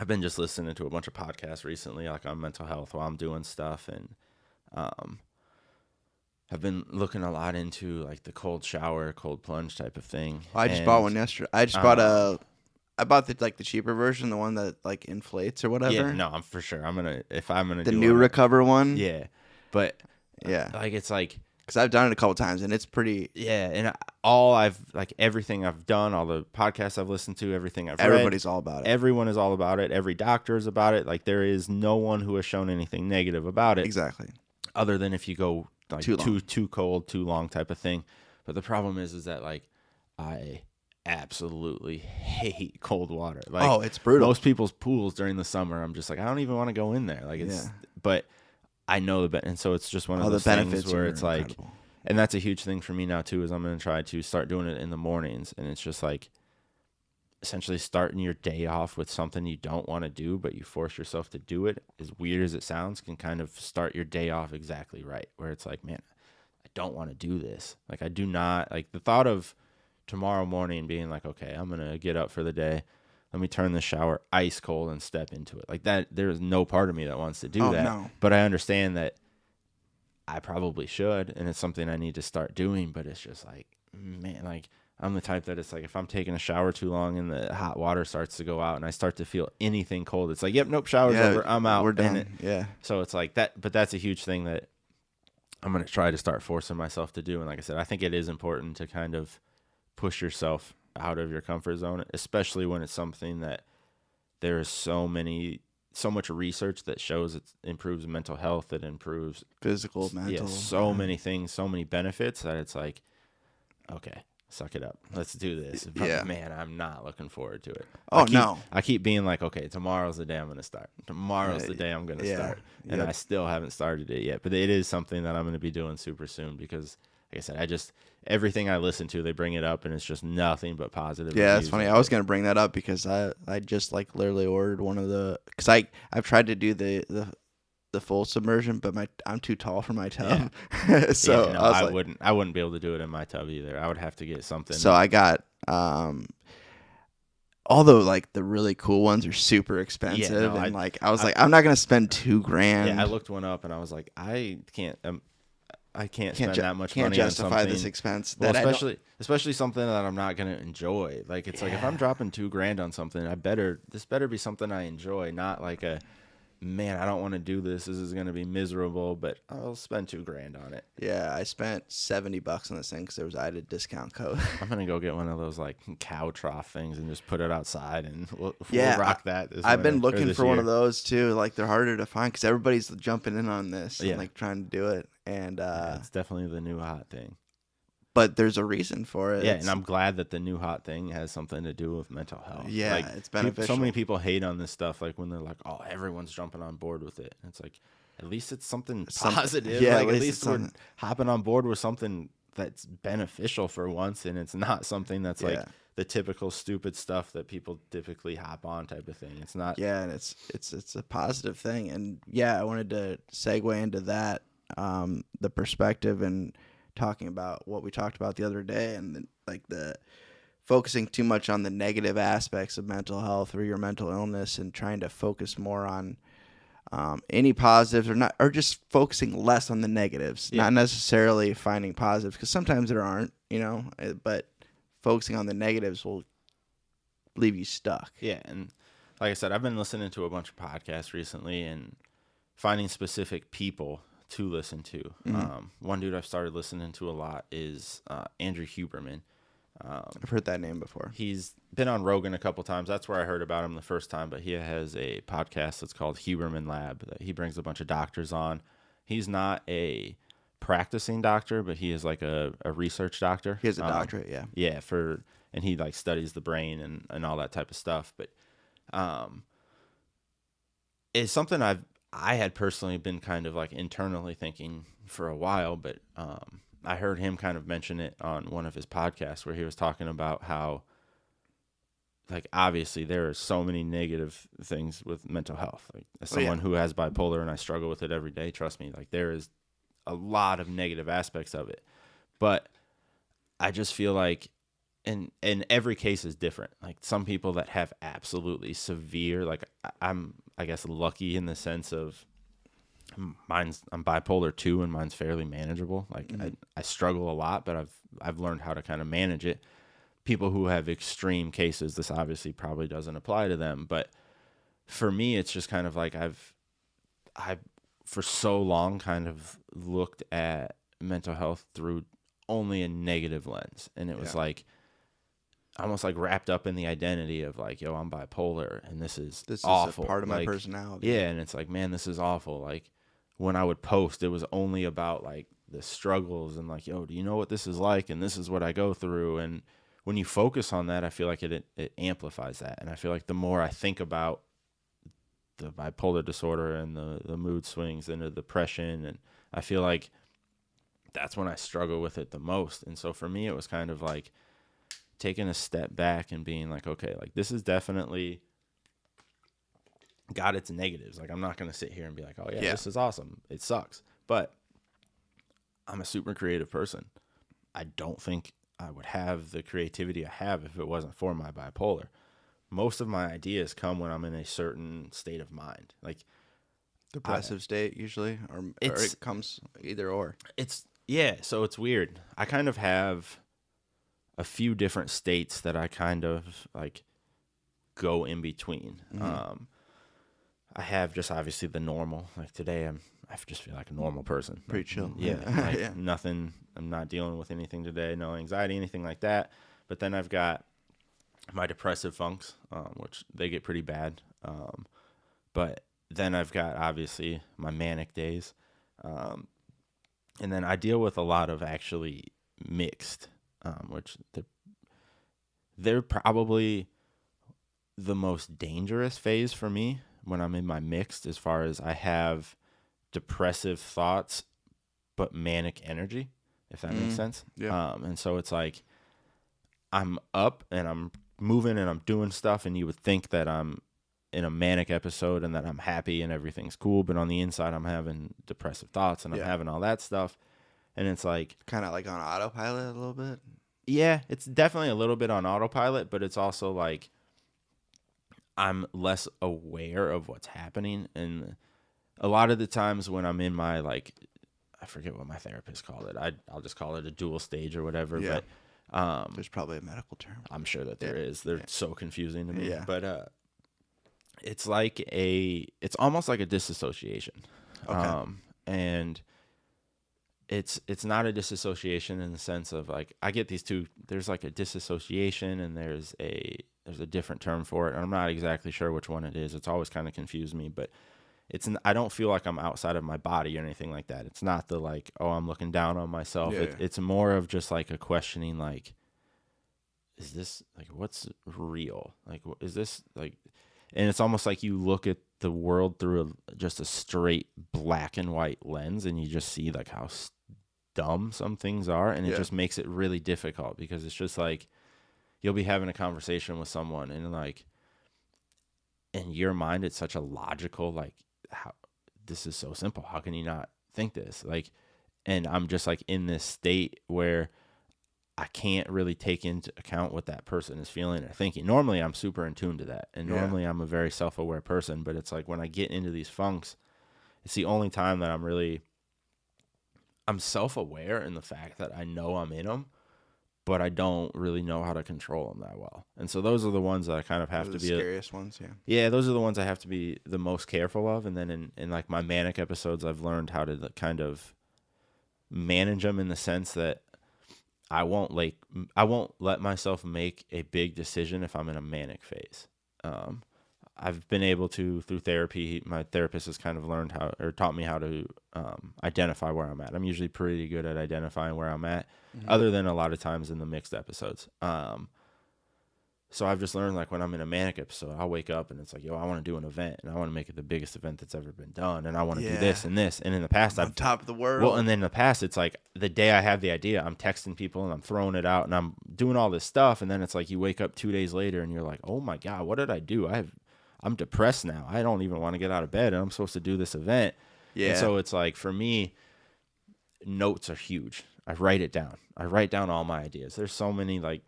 B: been just listening to a bunch of podcasts recently, like on mental health while I'm doing stuff. And, I've been looking a lot into like the cold shower, cold plunge type of thing.
A: I just bought one yesterday. I bought the cheaper version, the one that like inflates or whatever.
B: Yeah, no, I'm for sure. If I'm gonna
A: the
B: do
A: new Recover one.
B: Yeah, but
A: like
B: it's like,
A: because I've done it a couple times and it's pretty.
B: Yeah, and everything I've done, all the podcasts I've listened to, everything I've read,
A: everybody's all about it.
B: Everyone is all about it. Every doctor is about it. Like, there is no one who has shown anything negative about it.
A: Exactly.
B: Other than if you go like too cold, too long type of thing. But the problem is that like I absolutely hate cold water. Like,
A: it's brutal.
B: Most people's pools during the summer, I'm just like, I don't even want to go in there. Like, but I know and so it's just one of those things where it's like, incredible. And that's a huge thing for me now too, is I'm going to try to start doing it in the mornings. And it's just like, essentially starting your day off with something you don't want to do, but you force yourself to do it, as weird as it sounds, can kind of start your day off exactly right, where it's like, man, I don't want to do this. Like, I do not like the thought of tomorrow morning being like, okay, I'm going to get up for the day. Let me turn the shower ice cold and step into it. Like that, there is no part of me that wants to do that. No. But I understand that I probably should, and it's something I need to start doing, but it's just like, man, like, I'm the type that it's like, if I'm taking a shower too long and the hot water starts to go out and I start to feel anything cold, it's like, yep, nope, shower's over, I'm out.
A: We're done.
B: So it's like that, but that's a huge thing that I'm going to try to start forcing myself to do. And like I said, I think it is important to kind of push yourself out of your comfort zone, especially when it's something that there is so much research that shows it improves mental health, it improves
A: physical, mental.
B: So many things, so many benefits, that it's like, okay, suck it up. Let's do this. But man, I'm not looking forward to it. I keep being like, okay, tomorrow's the day I'm going to start. Tomorrow's the day I'm going to start. And I still haven't started it yet. But it is something that I'm going to be doing super soon, because, like I said, everything I listen to, they bring it up, and it's just nothing but positive.
A: Yeah, it's funny. I was going to bring that up because I just like literally ordered one of the, because I've tried to do the full submersion, but I'm too tall for my tub. So
B: I wouldn't be able to do it in my tub either. I would have to get something.
A: So I got although like the really cool ones are super expensive, I was like, I'm not gonna spend $2,000.
B: Yeah, I looked one up and I was like, I can't spend that much money
A: can't justify
B: on something,
A: this expense.
B: Well, especially something that I'm not gonna enjoy. Like, it's like, if I'm dropping $2,000 on something, this better be something I enjoy, not like a, man, I don't want to do this. This is going to be miserable, but I'll spend $2,000 on it.
A: Yeah, I spent $70 on this thing because I had a discount code.
B: I'm going to go get one of those like cow trough things and just put it outside, and we'll rock that.
A: I've been looking for one of those too. Like, they're harder to find because everybody's jumping in on this and like trying to do it. And
B: it's definitely the new hot thing.
A: But there's a reason for it.
B: Yeah, and I'm glad that the new hot thing has something to do with mental health.
A: Yeah,
B: like,
A: it's beneficial.
B: So many people hate on this stuff, like when they're like, oh, everyone's jumping on board with it. And it's like, at least it's something positive.
A: Yeah,
B: like, at least we're hopping on board with something that's beneficial for once, and it's not something that's like the typical stupid stuff that people typically hop on type of thing. It's not.
A: Yeah, and it's a positive thing. And I wanted to segue into that, the perspective and talking about what we talked about the other day, and the focusing too much on the negative aspects of mental health or your mental illness, and trying to focus more on any positives, or just focusing less on the negatives, not necessarily finding positives, because sometimes there aren't, but focusing on the negatives will leave you stuck.
B: Yeah, and like I said, I've been listening to a bunch of podcasts recently and finding specific people to listen to. One dude I've started listening to a lot is Andrew Huberman.
A: I've heard that name before.
B: He's been on Rogan a couple times. That's where I heard about him the first time, but he has a podcast that's called Huberman Lab that he brings a bunch of doctors on. He's not a practicing doctor, but he is like a research doctor.
A: He has a doctorate,
B: Yeah, and he like studies the brain and all that type of stuff. But it's something I had personally been kind of like internally thinking for a while, but I heard him kind of mention it on one of his podcasts where he was talking about how, like, obviously there are so many negative things with mental health. Like, as someone who has bipolar and I struggle with it every day, trust me, like there is a lot of negative aspects of it. But I just feel like in every case is different. Like some people that have absolutely severe, like I'm, I guess, lucky in the sense of I'm bipolar 2 and mine's fairly manageable. Like I struggle a lot, but I've learned how to kind of manage it. People who have extreme cases, this obviously probably doesn't apply to them, but for me, it's just kind of like I've for so long kind of looked at mental health through only a negative lens. And it was like almost like wrapped up in the identity of like, yo, I'm bipolar and this is awful.
A: A part of
B: like,
A: my personality.
B: Yeah. And it's like, man, this is awful. Like when I would post, it was only about like the struggles and like, yo, do you know what this is like? And this is what I go through. And when you focus on that, I feel like it amplifies that. And I feel like the more I think about the bipolar disorder and the mood swings and the depression, and I feel like that's when I struggle with it the most. And so for me, it was kind of like taking a step back and being like, okay, like this is definitely got its negatives. Like I'm not going to sit here and be like, oh yeah, this is awesome. It sucks. But I'm a super creative person. I don't think I would have the creativity I have if it wasn't for my bipolar. Most of my ideas come when I'm in a certain state of mind. Like
A: depressive state usually, or it comes either or.
B: So it's weird. I kind of have a few different states that I kind of like go in between. I have just obviously the normal. Like today, I just feel like a normal person.
A: Pretty chill.
B: Yeah, like nothing. I'm not dealing with anything today. No anxiety, anything like that. But then I've got my depressive funks, which they get pretty bad. But then I've got obviously my manic days, and then I deal with a lot of actually mixed, which they're probably the most dangerous phase for me when I'm in my mixed, as far as I have depressive thoughts but manic energy, if that makes sense. And so it's like I'm up and I'm moving and I'm doing stuff, and you would think that I'm in a manic episode and that I'm happy and everything's cool, but on the inside I'm having depressive thoughts and I'm having all that stuff. And it's like
A: kind of like on autopilot a little bit.
B: Yeah, it's definitely a little bit on autopilot, but it's also like I'm less aware of what's happening. And a lot of the times when I'm in my, like, I forget what my therapist called it. I'll just call it a dual stage or whatever.
A: Yeah.
B: But
A: there's probably a medical term.
B: I'm sure that there is. They're so confusing to me.
A: Yeah.
B: But it's like it's almost like a disassociation.
A: Okay.
B: And it's not a disassociation in the sense of like I get these two. There's like a disassociation and there's a different term for it. I'm not exactly sure which one it is. It's always kind of confused me, but I don't feel like I'm outside of my body or anything like that. It's not the like, oh, I'm looking down on myself. It's more of just like a questioning, like, is this like what's real? Like, is this like? And it's almost like you look at the world through just a straight black and white lens, and you just see like how dumb some things are, and it just makes it really difficult, because it's just like you'll be having a conversation with someone, and like in your mind it's such a logical, like, how this is so simple, how can you not think this? Like, and I'm just like in this state where I can't really take into account what that person is feeling or thinking. Normally I'm super in tune to that, and normally I'm a very self-aware person, but it's like when I get into these funks, it's the only time that I'm self-aware in the fact that I know I'm in them, but I don't really know how to control them that well. And so those are the ones that I kind of have to be
A: the scariest ones.
B: Yeah, those are the ones I have to be the most careful of. And then in like my manic episodes, I've learned how to kind of manage them in the sense that I won't let myself make a big decision if I'm in a manic phase. I've been able to, through therapy, my therapist has kind of taught me how to identify where I'm at. I'm usually pretty good at identifying where I'm at, other than a lot of times in the mixed episodes. So I've just learned, like, when I'm in a manic episode, I'll wake up and it's like, yo, I want to do an event, and I want to make it the biggest event that's ever been done, and I want to do this and this. And in the past,
A: I'm on top of the world.
B: Well, and then in the past, it's like the day I have the idea, I'm texting people and I'm throwing it out and I'm doing all this stuff, and then it's like you wake up 2 days later and you're like, oh my God, what did I do? I'm depressed now. I don't even want to get out of bed, and I'm supposed to do this event. Yeah. And so it's like, for me, notes are huge. I write it down. I write down all my ideas. There's so many, like,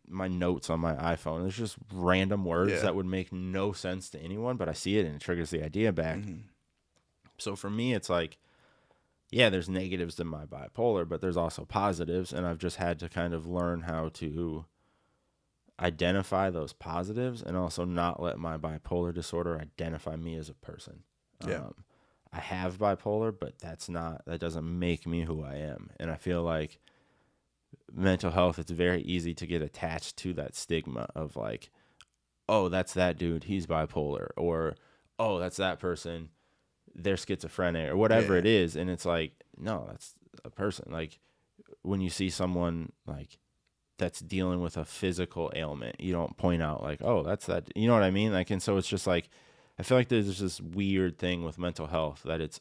B: my notes on my iPhone. There's just random words that would make no sense to anyone, but I see it and it triggers the idea back. So for me, it's like, yeah, there's negatives to my bipolar, but there's also positives, and I've just had to kind of learn how to identify those positives and also not let my bipolar disorder identify me as a person. I have bipolar, but that doesn't make me who I am. And I feel like mental health, it's very easy to get attached to that stigma of like, oh, that's that dude, he's bipolar, or oh, that's that person, they're schizophrenic, or whatever it is. And it's like, no, that's a person. Like, when you see someone like that's dealing with a physical ailment, you don't point out like, oh, that's that, you know what I mean? Like, and so it's just like, I feel like there's this weird thing with mental health that it's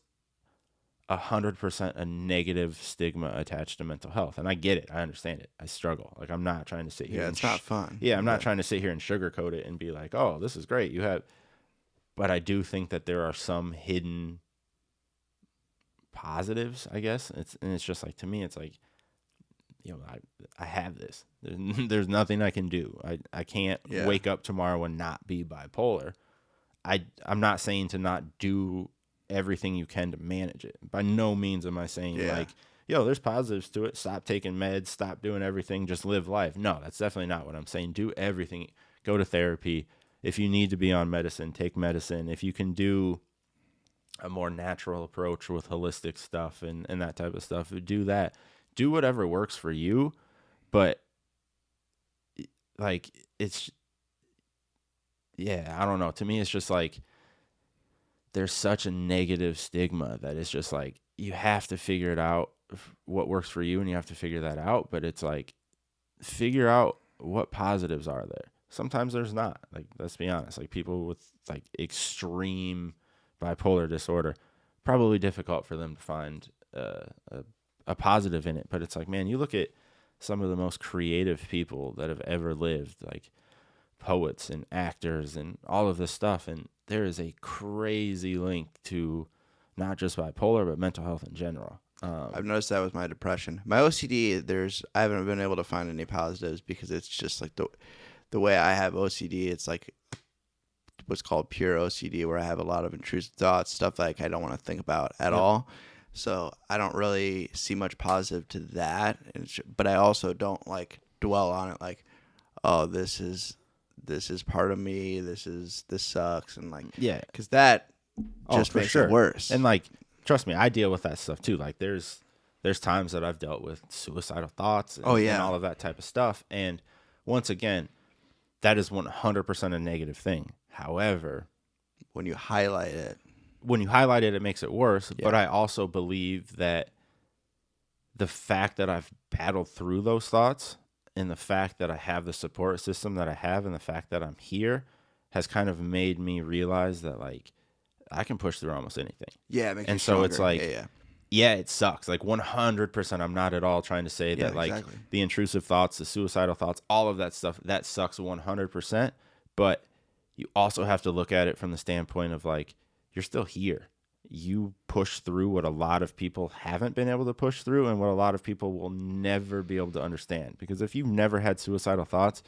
B: 100% a negative stigma attached to mental health. And I get it. I understand it. I struggle. Like, I'm not trying to sit here.
A: Yeah, it's not fun.
B: Yeah, I'm not trying to sit here and sugarcoat it and be like, oh, this is great. But I do think that there are some hidden positives, I guess. It's just like, to me, it's like, you know, I have this. There's nothing I can do. I can't wake up tomorrow and not be bipolar. I'm not saying to not do everything you can to manage it. By no means am I saying like, yo, there's positives to it. Stop taking meds. Stop doing everything. Just live life. No, that's definitely not what I'm saying. Do everything. Go to therapy. If you need to be on medicine, take medicine. If you can do a more natural approach with holistic stuff and that type of stuff, do that. Do whatever works for you. But like, it's, I don't know. To me, it's just like, there's such a negative stigma that it's just like, you have to figure it out, what works for you, and you have to figure that out. But it's like, figure out what positives are there. Sometimes there's not. Like, let's be honest. Like, people with like extreme bipolar disorder, probably difficult for them to find a positive in it. But it's like, man, you look at some of the most creative people that have ever lived, like poets and actors and all of this stuff, and there is a crazy link to not just bipolar but mental health in general.
A: I've noticed that with my depression. My OCD, I haven't been able to find any positives, because it's just like the way I have OCD, it's like what's called pure OCD, where I have a lot of intrusive thoughts, stuff like I don't want to think about at all. So I don't really see much positive to that, but I also don't like dwell on it like, oh, this is part of me, this sucks, and like, because that just makes it worse.
B: And like, trust me, I deal with that stuff too. Like, there's times that I've dealt with suicidal thoughts and, and all of that type of stuff. And once again, that is 100% a negative thing. However,
A: when you highlight it,
B: it makes it worse. But I also believe that the fact that I've battled through those thoughts, and the fact that I have the support system that I have, and the fact that I'm here, has kind of made me realize that like, I can push through almost anything.
A: Yeah, it makes
B: and
A: you
B: so
A: stronger.
B: It's like, yeah, it sucks. Like 100%. I'm not at all trying to say that like
A: exactly.
B: the intrusive thoughts, the suicidal thoughts, all of that stuff, that sucks 100%. But you also have to look at it from the standpoint of like, you're still here. You push through what a lot of people haven't been able to push through and what a lot of people will never be able to understand. Because if you've never had suicidal thoughts,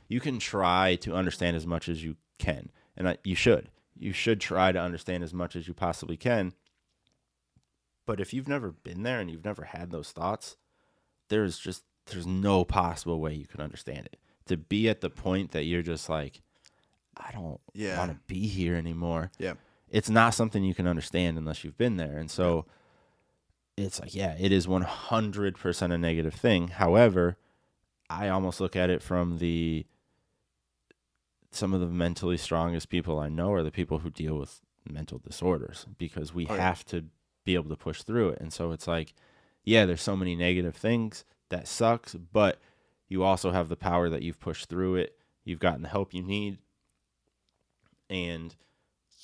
B: you can try to understand as much as you can. And you should. You should try to understand as much as you possibly can. But if you've never been there and you've never had those thoughts, there's no possible way you can understand it. To be at the point that you're just like, I don't want to be here anymore.
A: Yeah.
B: It's not something you can understand unless you've been there. And so it's like, yeah, it is 100% a negative thing. However, I almost look at it from some of the mentally strongest people I know are the people who deal with mental disorders, because we have to be able to push through it. And so it's like, yeah, there's so many negative things that sucks, but you also have the power that you've pushed through it. You've gotten the help you need, and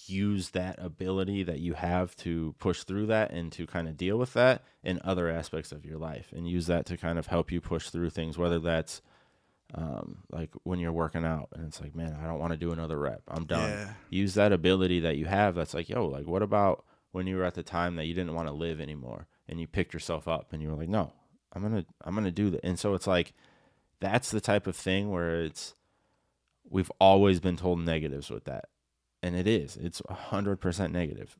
B: use that ability that you have to push through that and to kind of deal with that in other aspects of your life, and use that to kind of help you push through things, whether that's like when you're working out and it's like, man, I don't want to do another rep, I'm done.
A: Yeah.
B: Use that ability that you have. That's like, yo, like what when you were at the time that you didn't want to live anymore and you picked yourself up and you were like, no, I'm going to do that. And so it's like, that's the type of thing where we've always been told negatives with that. And it's 100% negative,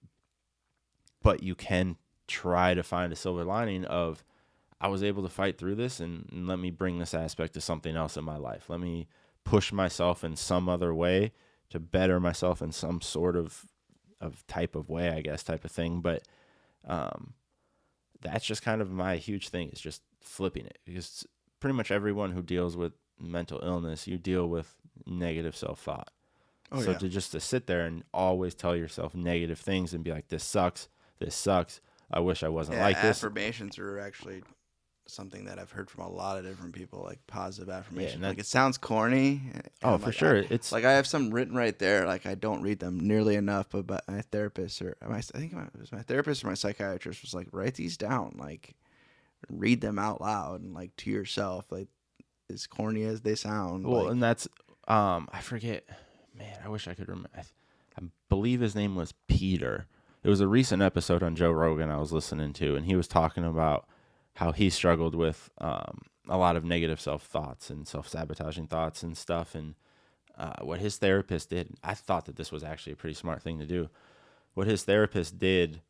B: but you can try to find a silver lining of, I was able to fight through this, and let me bring this aspect to something else in my life. Let me push myself in some other way to better myself in some sort of type of way, I guess, type of thing. But that's just kind of my huge thing, is just flipping it, because pretty much everyone who deals with mental illness, you deal with negative self-thought. To sit there and always tell yourself negative things and be like, this sucks, I wish I wasn't like this.
A: Affirmations are actually something that I've heard from a lot of different people, like positive affirmations.
B: Yeah,
A: like, it sounds corny.
B: Oh, for sure.
A: It's like, I have some written right there. Like, I don't read them nearly enough, but my therapist it was my therapist or my psychiatrist was like, write these down, like read them out loud and like to yourself, like as corny as they sound.
B: Well,
A: like,
B: and that's, I forget, man, I wish I could remember. I believe his name was Peter. It was a recent episode on Joe Rogan I was listening to, and he was talking about how he struggled with a lot of negative self-thoughts and self-sabotaging thoughts and stuff. And what his therapist did, I thought that this was actually a pretty smart thing to do. What his therapist did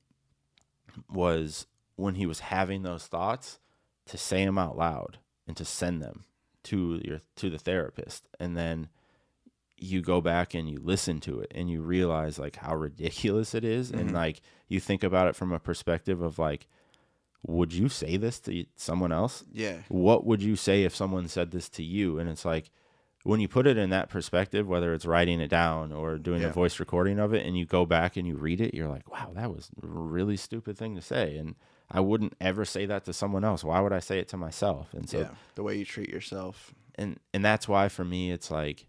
B: was, when he was having those thoughts, to say them out loud and to send them to the therapist. And then you go back and you listen to it and you realize like how ridiculous it is. Mm-hmm. And like, you think about it from a perspective of like, would you say this to someone else?
A: Yeah.
B: What would you say if someone said this to you? And it's like, when you put it in that perspective, whether it's writing it down or doing a voice recording of it, and you go back and you read it, you're like, wow, that was a really stupid thing to say. And I wouldn't ever say that to someone else. Why would I say it to myself? And so
A: the way you treat yourself.
B: And that's why for me, it's like,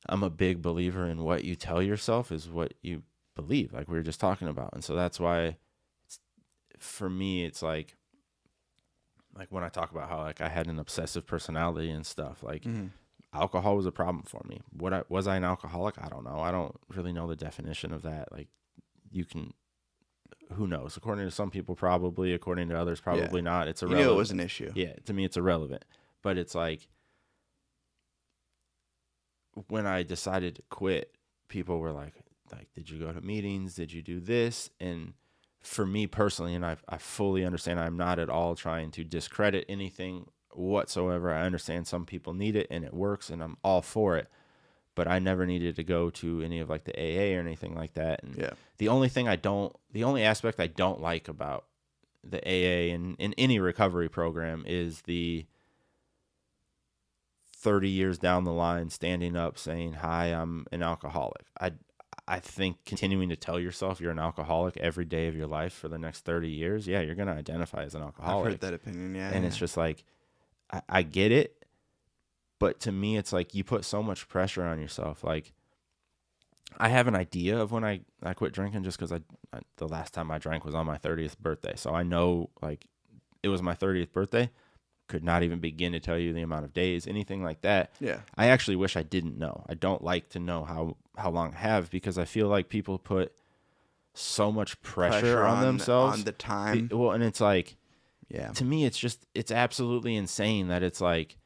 B: I'm a big believer in what you tell yourself is what you believe, like we were just talking about. And so that's why for me, it's like when I talk about how like I had an obsessive personality and stuff, like alcohol was a problem for me. Was I an alcoholic? I don't know. I don't really know the definition of that. Like, who knows? According to some people, probably. According to others, probably not. It's irrelevant.
A: You knew it was an issue.
B: Yeah, to me, it's irrelevant. But it's like, when I decided to quit, people were like, did you go to meetings? Did you do this? And for me personally, and I fully understand, I'm not at all trying to discredit anything whatsoever. I understand some people need it and it works and I'm all for it, but I never needed to go to any of like the AA or anything like that. And the only aspect I don't like about the AA and in any recovery program is the 30 years down the line standing up saying, hi, I'm an alcoholic. I think continuing to tell yourself you're an alcoholic every day of your life for the next 30 years, you're going to identify as an alcoholic.
A: I've heard that opinion,
B: And it's just like, I get it, but to me, it's like you put so much pressure on yourself. Like, I have an idea of when I quit drinking just because the last time I drank was on my 30th birthday. So I know, like, it was my 30th birthday. Could not even begin to tell you the amount of days, anything like that.
A: Yeah.
B: I actually wish I didn't know. I don't like to know how long I have, because I feel like people put so much pressure on themselves.
A: On the time.
B: Well, and it's like,
A: yeah.
B: to me, it's absolutely insane that it's like,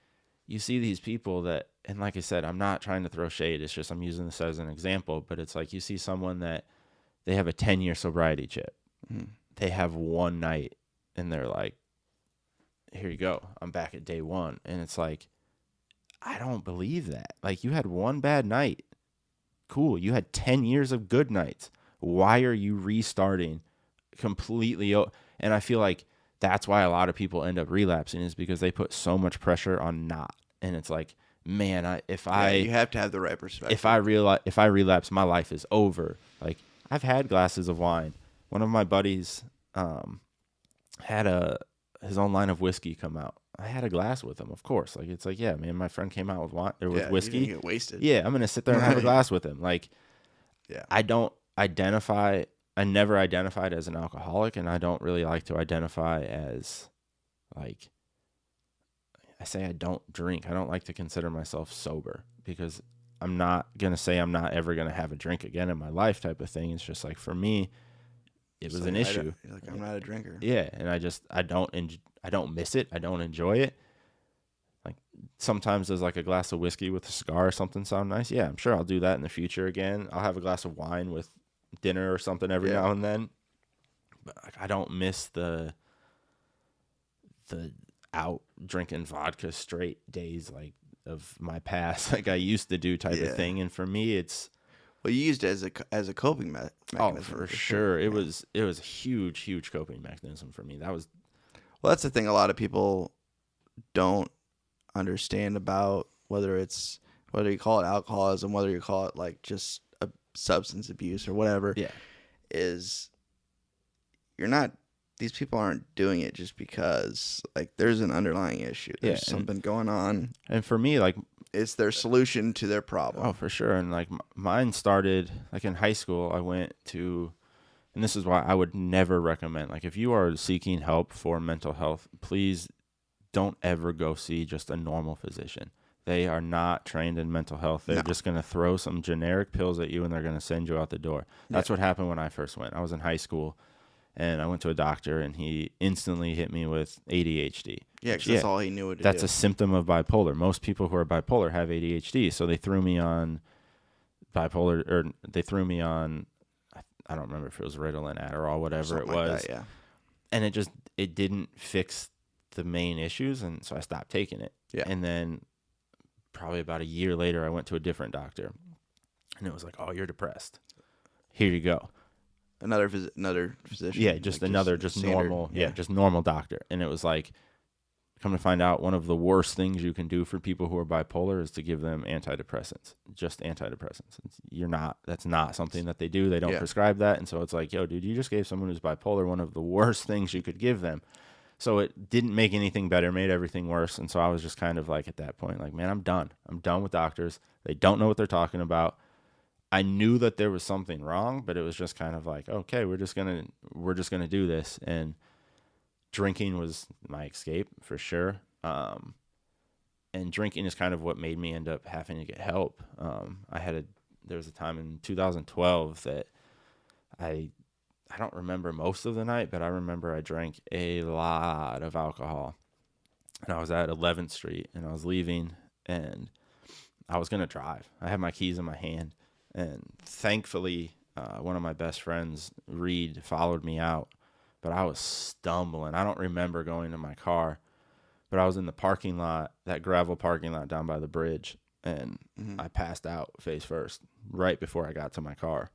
B: you see these people that, and like I said, I'm not trying to throw shade. It's just I'm using this as an example. But it's like you see someone that they have a 10-year sobriety chip.
A: Mm.
B: They have one night and they're like, here you go. I'm back at day one. And it's like, I don't believe that. Like, you had one bad night. Cool. You had 10 years of good nights. Why are you restarting completely? And I feel like that's why a lot of people end up relapsing, is because they put so much pressure on not. And it's like, man, you
A: have to have the right perspective.
B: If I relapse, my life is over. Like, I've had glasses of wine. One of my buddies had his own line of whiskey come out. I had a glass with him, of course. Like, it's like, yeah, man, my friend came out with wine or with whiskey.
A: You get wasted.
B: Yeah, I'm gonna sit there and have a glass with him. Like,
A: yeah,
B: I never identified as an alcoholic, and I don't really like to identify as, like, I say I don't drink. I don't like to consider myself sober, because I'm not going to say I'm not ever going to have a drink again in my life type of thing. It's just like, for me, it was an issue.
A: Like, I'm not a drinker.
B: Yeah, and I don't miss it. I don't enjoy it. Like, sometimes does like a glass of whiskey with a cigar or something sound nice? Yeah, I'm sure I'll do that in the future again. I'll have a glass of wine with dinner or something every now and then. But like, I don't miss the out drinking vodka straight days, like, of my past, like I used to do type of thing. And for me, it's,
A: well, you used it as a coping mechanism.
B: Oh, for sure. It was a huge coping mechanism for me. Well,
A: that's the thing a lot of people don't understand about whether you call it alcoholism, whether you call it like just a substance abuse or whatever.
B: Yeah.
A: Is these people aren't doing it just because, like, there's an underlying issue. There's something going on.
B: And for me, like,
A: it's their solution to their problem.
B: Oh, for sure. And like, mine started like in high school. I went to, and this is why I would never recommend, like, if you are seeking help for mental health, please don't ever go see just a normal physician. They are not trained in mental health. They're just going to throw some generic pills at you and they're going to send you out the door. That's what happened when I first went. I was in high school. And I went to a doctor, and he instantly hit me with ADHD.
A: Yeah, because that's all he knew what to do.
B: That's a symptom of bipolar. Most people who are bipolar have ADHD. So they threw me on bipolar, or they threw me on, I don't remember if it was Ritalin, Adderall, whatever
A: something
B: it was.
A: Like that, yeah.
B: And it didn't fix the main issues, and so I stopped taking it.
A: Yeah.
B: And then probably about a year later, I went to a different doctor, and it was like, oh, you're depressed. Here you go.
A: Another physician.
B: Yeah, just normal. Yeah, just normal doctor. And it was like, come to find out, one of the worst things you can do for people who are bipolar is to give them antidepressants. Just antidepressants. That's not something that they do. They don't prescribe that. And so it's like, yo, dude, you just gave someone who's bipolar one of the worst things you could give them. So it didn't make anything better, made everything worse. And so I was just kind of like, at that point, like, man, I'm done. I'm done with doctors. They don't know what they're talking about. I knew that there was something wrong, but it was just kind of like, okay, we're just gonna do this. And drinking was my escape for sure. And drinking is kind of what made me end up having to get help. There was a time in 2012 that I don't remember most of the night, but I remember I drank a lot of alcohol. And I was at 11th Street, and I was leaving, and I was gonna drive. I had my keys in my hand. And thankfully, one of my best friends, Reed, followed me out. But I was stumbling. I don't remember going to my car. But I was in the parking lot, that gravel parking lot down by the bridge. And I passed out face first right before I got to my car.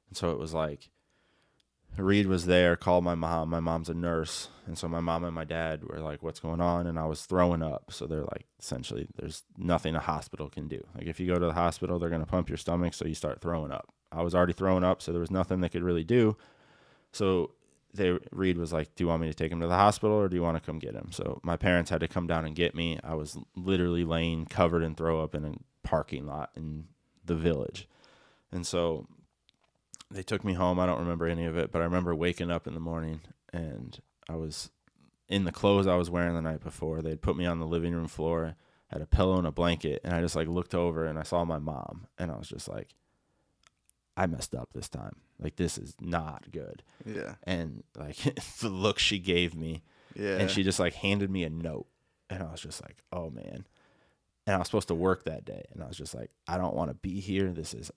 B: And so it was like, Reed was there, called my mom. My mom's a nurse. And so my mom and my dad were like, what's going on? And I was throwing up. So they're like, essentially, there's nothing a hospital can do. Like, if you go to the hospital, they're going to pump your stomach, so you start throwing up. I was already throwing up, so there was nothing they could really do. So Reed was like, do you want me to take him to the hospital, or do you want to come get him? So my parents had to come down and get me. I was literally laying covered in throw up in a parking lot in the village. And so they took me home. I don't remember any of it, but I remember waking up in the morning and I was in the clothes I was wearing the night before. They'd put me on the living room floor, had a pillow and a blanket, and I just like looked over and I saw my mom and I was just like, I messed up this time. Like, this is not good.
A: Yeah.
B: And like the look she gave me, and she just like handed me a note and I was just like, oh man. And I was supposed to work that day and I was just like, I don't want to be here. This is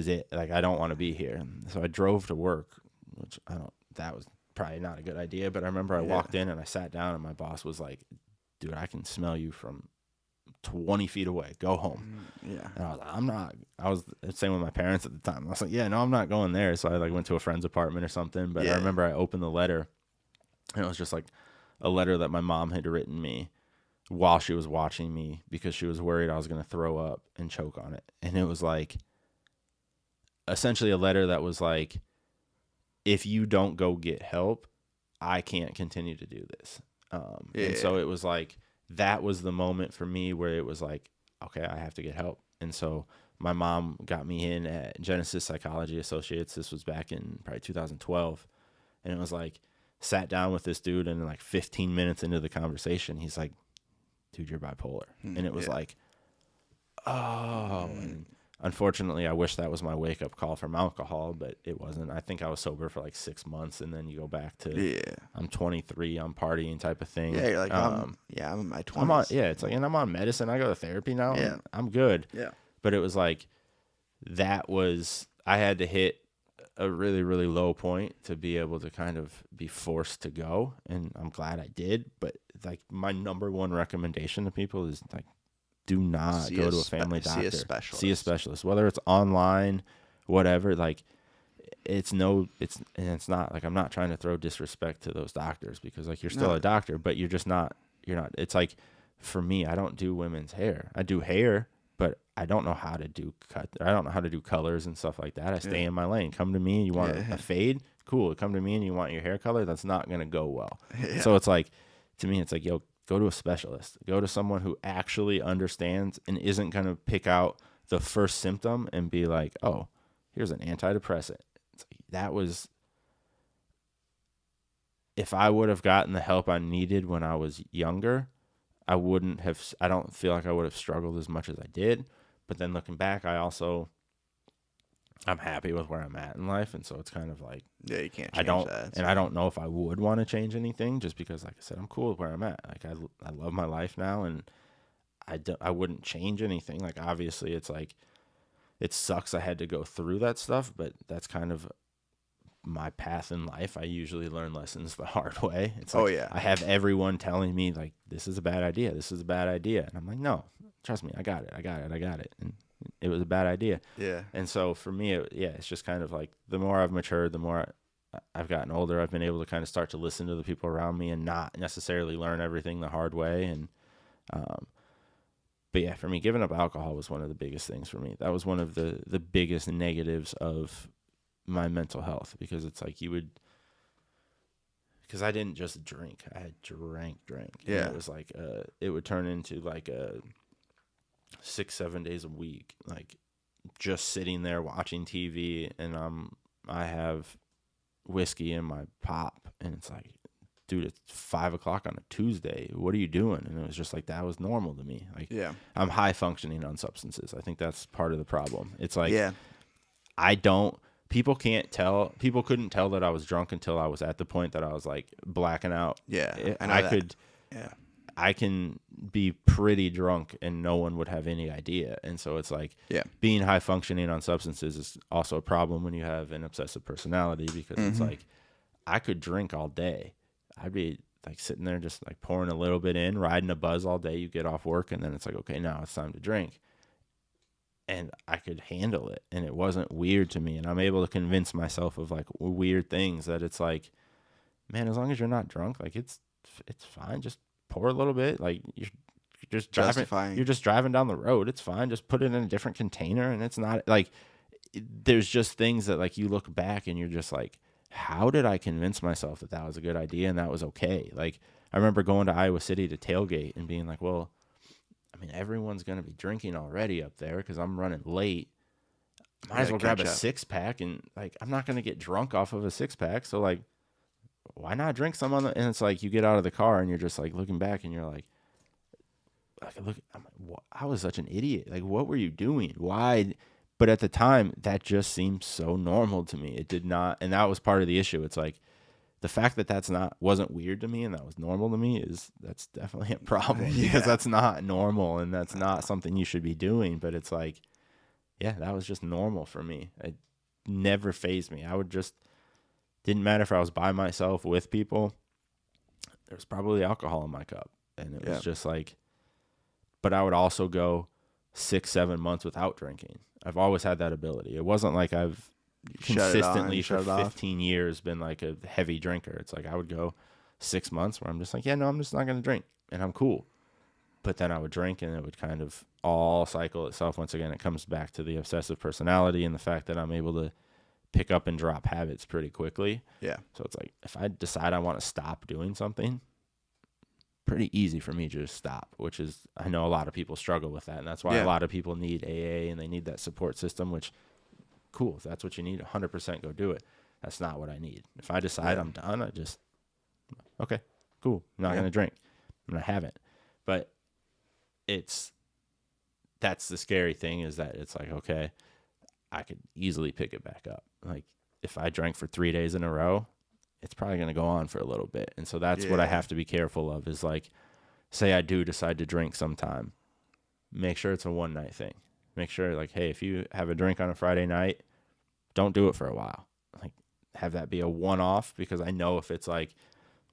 B: it. Like, I don't want to be here. And so I drove to work, which that was probably not a good idea. But I remember I walked in and I sat down and my boss was like, dude, I can smell you from 20 feet away. Go home.
A: Yeah.
B: And I was like, I was saying with my parents at the time. I was like, yeah, no, I'm not going there. So I like went to a friend's apartment or something. But I remember I opened the letter and it was just like a letter that my mom had written me while she was watching me because she was worried I was going to throw up and choke on it. And it was like essentially a letter that was like, if you don't go get help, I can't continue to do this. And so it was like, that was the moment for me where it was like, okay, I have to get help. And so my mom got me in at Genesis Psychology Associates. This was back in probably 2012. And it was like, sat down with this dude and like 15 minutes into the conversation, he's like, dude, you're bipolar. And it was like, oh, and unfortunately, I wish that was my wake up call from alcohol, but it wasn't. I think I was sober for like 6 months, and then you go back to, I'm 23, I'm partying type of thing.
A: Yeah, you're like, I'm in my 20s.
B: It's like, and I'm on medicine. I go to therapy now. Yeah, I'm good.
A: Yeah,
B: but it was like, I had to hit a really, really low point to be able to kind of be forced to go, and I'm glad I did. But like, my number one recommendation to people is like, do not go to a family doctor. See a specialist. Whether it's online, whatever. Like, it's not like, I'm not trying to throw disrespect to those doctors because like, you're still a doctor, but you're not. It's like, for me, I don't do women's hair. I do hair, but I don't know how to do I don't know how to do colors and stuff like that. I stay in my lane. Come to me, you want a fade? Cool. Come to me and you want your hair color? That's not going to go well. So it's like, to me, it's like, yo, go to a specialist. Go to someone who actually understands and isn't going to pick out the first symptom and be like, oh, here's an antidepressant. It's like, if I would have gotten the help I needed when I was younger, I don't feel like I would have struggled as much as I did. But then looking back, I'm happy with where I'm at in life. And so it's kind of like,
A: yeah, you can't change that.
B: And I don't know if I would want to change anything just because, like I said, I'm cool with where I'm at. Like, I love my life now and I wouldn't change anything. Like, obviously it's like, it sucks I had to go through that stuff, but that's kind of my path in life. I usually learn lessons the hard way. It's like, I have everyone telling me like, this is a bad idea. This is a bad idea. And I'm like, no, trust me. I got it. And it was a bad idea.
A: Yeah.
B: And so for me, it's just kind of like, the more I've matured, the more I've gotten older, I've been able to kind of start to listen to the people around me and not necessarily learn everything the hard way. And, but yeah, for me, giving up alcohol was one of the biggest things for me. That was one of the biggest negatives of my mental health, because it's like, because I didn't just drink, I had drank.
A: Yeah.
B: And it was like, it would turn into like 6-7 days a week, like just sitting there watching TV, and I have whiskey in my pop, and it's like, dude, it's 5:00 on a Tuesday. What are you doing? And it was just like, that was normal to me. Like, I'm high functioning on substances. I think that's part of the problem. It's like, people couldn't tell that I was drunk until I was at the point that I was like blacking out.
A: Yeah.
B: I can be pretty drunk and no one would have any idea. And so it's like, being high functioning on substances is also a problem when you have an obsessive personality, because it's like, I could drink all day. I'd be like sitting there just like pouring a little bit in, riding a buzz all day. You get off work and then it's like, okay, now it's time to drink. And I could handle it, and it wasn't weird to me. And I'm able to convince myself of like weird things that it's like, man, as long as you're not drunk, like it's fine. Just pour a little bit. Like, you're just driving. You're just driving down the road. It's fine. Just put it in a different container, and it's not like, there's just things that like you look back and you're just like, how did I convince myself that was a good idea and that was okay? Like, I remember going to Iowa City to tailgate and being like, well, I mean, everyone's going to be drinking already up there because I'm running late. might as well grab a 6-pack, and like I'm not gonna get drunk off of a 6-pack, so like why not drink some on the? And it's like you get out of the car and you're just like looking back and you're like look, I was such an idiot. Like, what were you doing? Why? But at the time, that just seemed so normal to me. It did not, and that was part of the issue. It's like the fact that wasn't weird to me and that was normal to me that's definitely a problem because that's not normal and that's not something you should be doing. But it's like, yeah, that was just normal for me. It never fazed me. Didn't matter if I was by myself with people. There was probably alcohol in my cup, and it was just like. But I would also go 6-7 months without drinking. I've always had that ability. It wasn't like I've consistently for 15 years been like a heavy drinker. It's like I would go 6 months where I'm just like, yeah, no, I'm just not going to drink, and I'm cool. But then I would drink, and it would kind of all cycle itself. Once again, it comes back to the obsessive personality and the fact that I'm able to pick up and drop habits pretty quickly.
A: Yeah.
B: So it's like if I decide I want to stop doing something, pretty easy for me to just stop, which is, I know a lot of people struggle with that. And that's why a lot of people need AA and they need that support system, which cool. If that's what you need, 100% go do it. That's not what I need. If I decide I'm done, I just, okay, cool. I'm not going to drink. I'm going to have it. But that's the scary thing is that it's like, okay, I could easily pick it back up. Like if I drank for 3 days in a row, it's probably going to go on for a little bit. And so that's what I have to be careful of is like, say I do decide to drink sometime, make sure it's a one night thing. Make sure like, hey, if you have a drink on a Friday night, don't do it for a while. Like have that be a one-off because I know if it's like,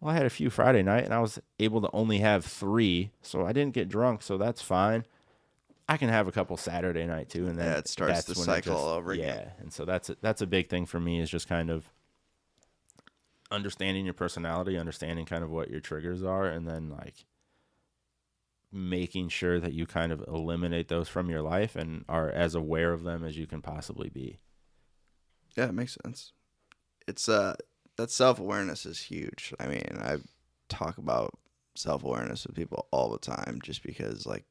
B: well, I had a few Friday night and I was able to only have 3, so I didn't get drunk. So that's fine. I can have a couple Saturday night too. And then
A: it starts the cycle over again.
B: Yeah. And so that's a big thing for me is just kind of understanding your personality, understanding kind of what your triggers are, and then like making sure that you kind of eliminate those from your life and are as aware of them as you can possibly be.
A: Yeah, it makes sense. It's that self-awareness is huge. I mean, I talk about self-awareness with people all the time just because like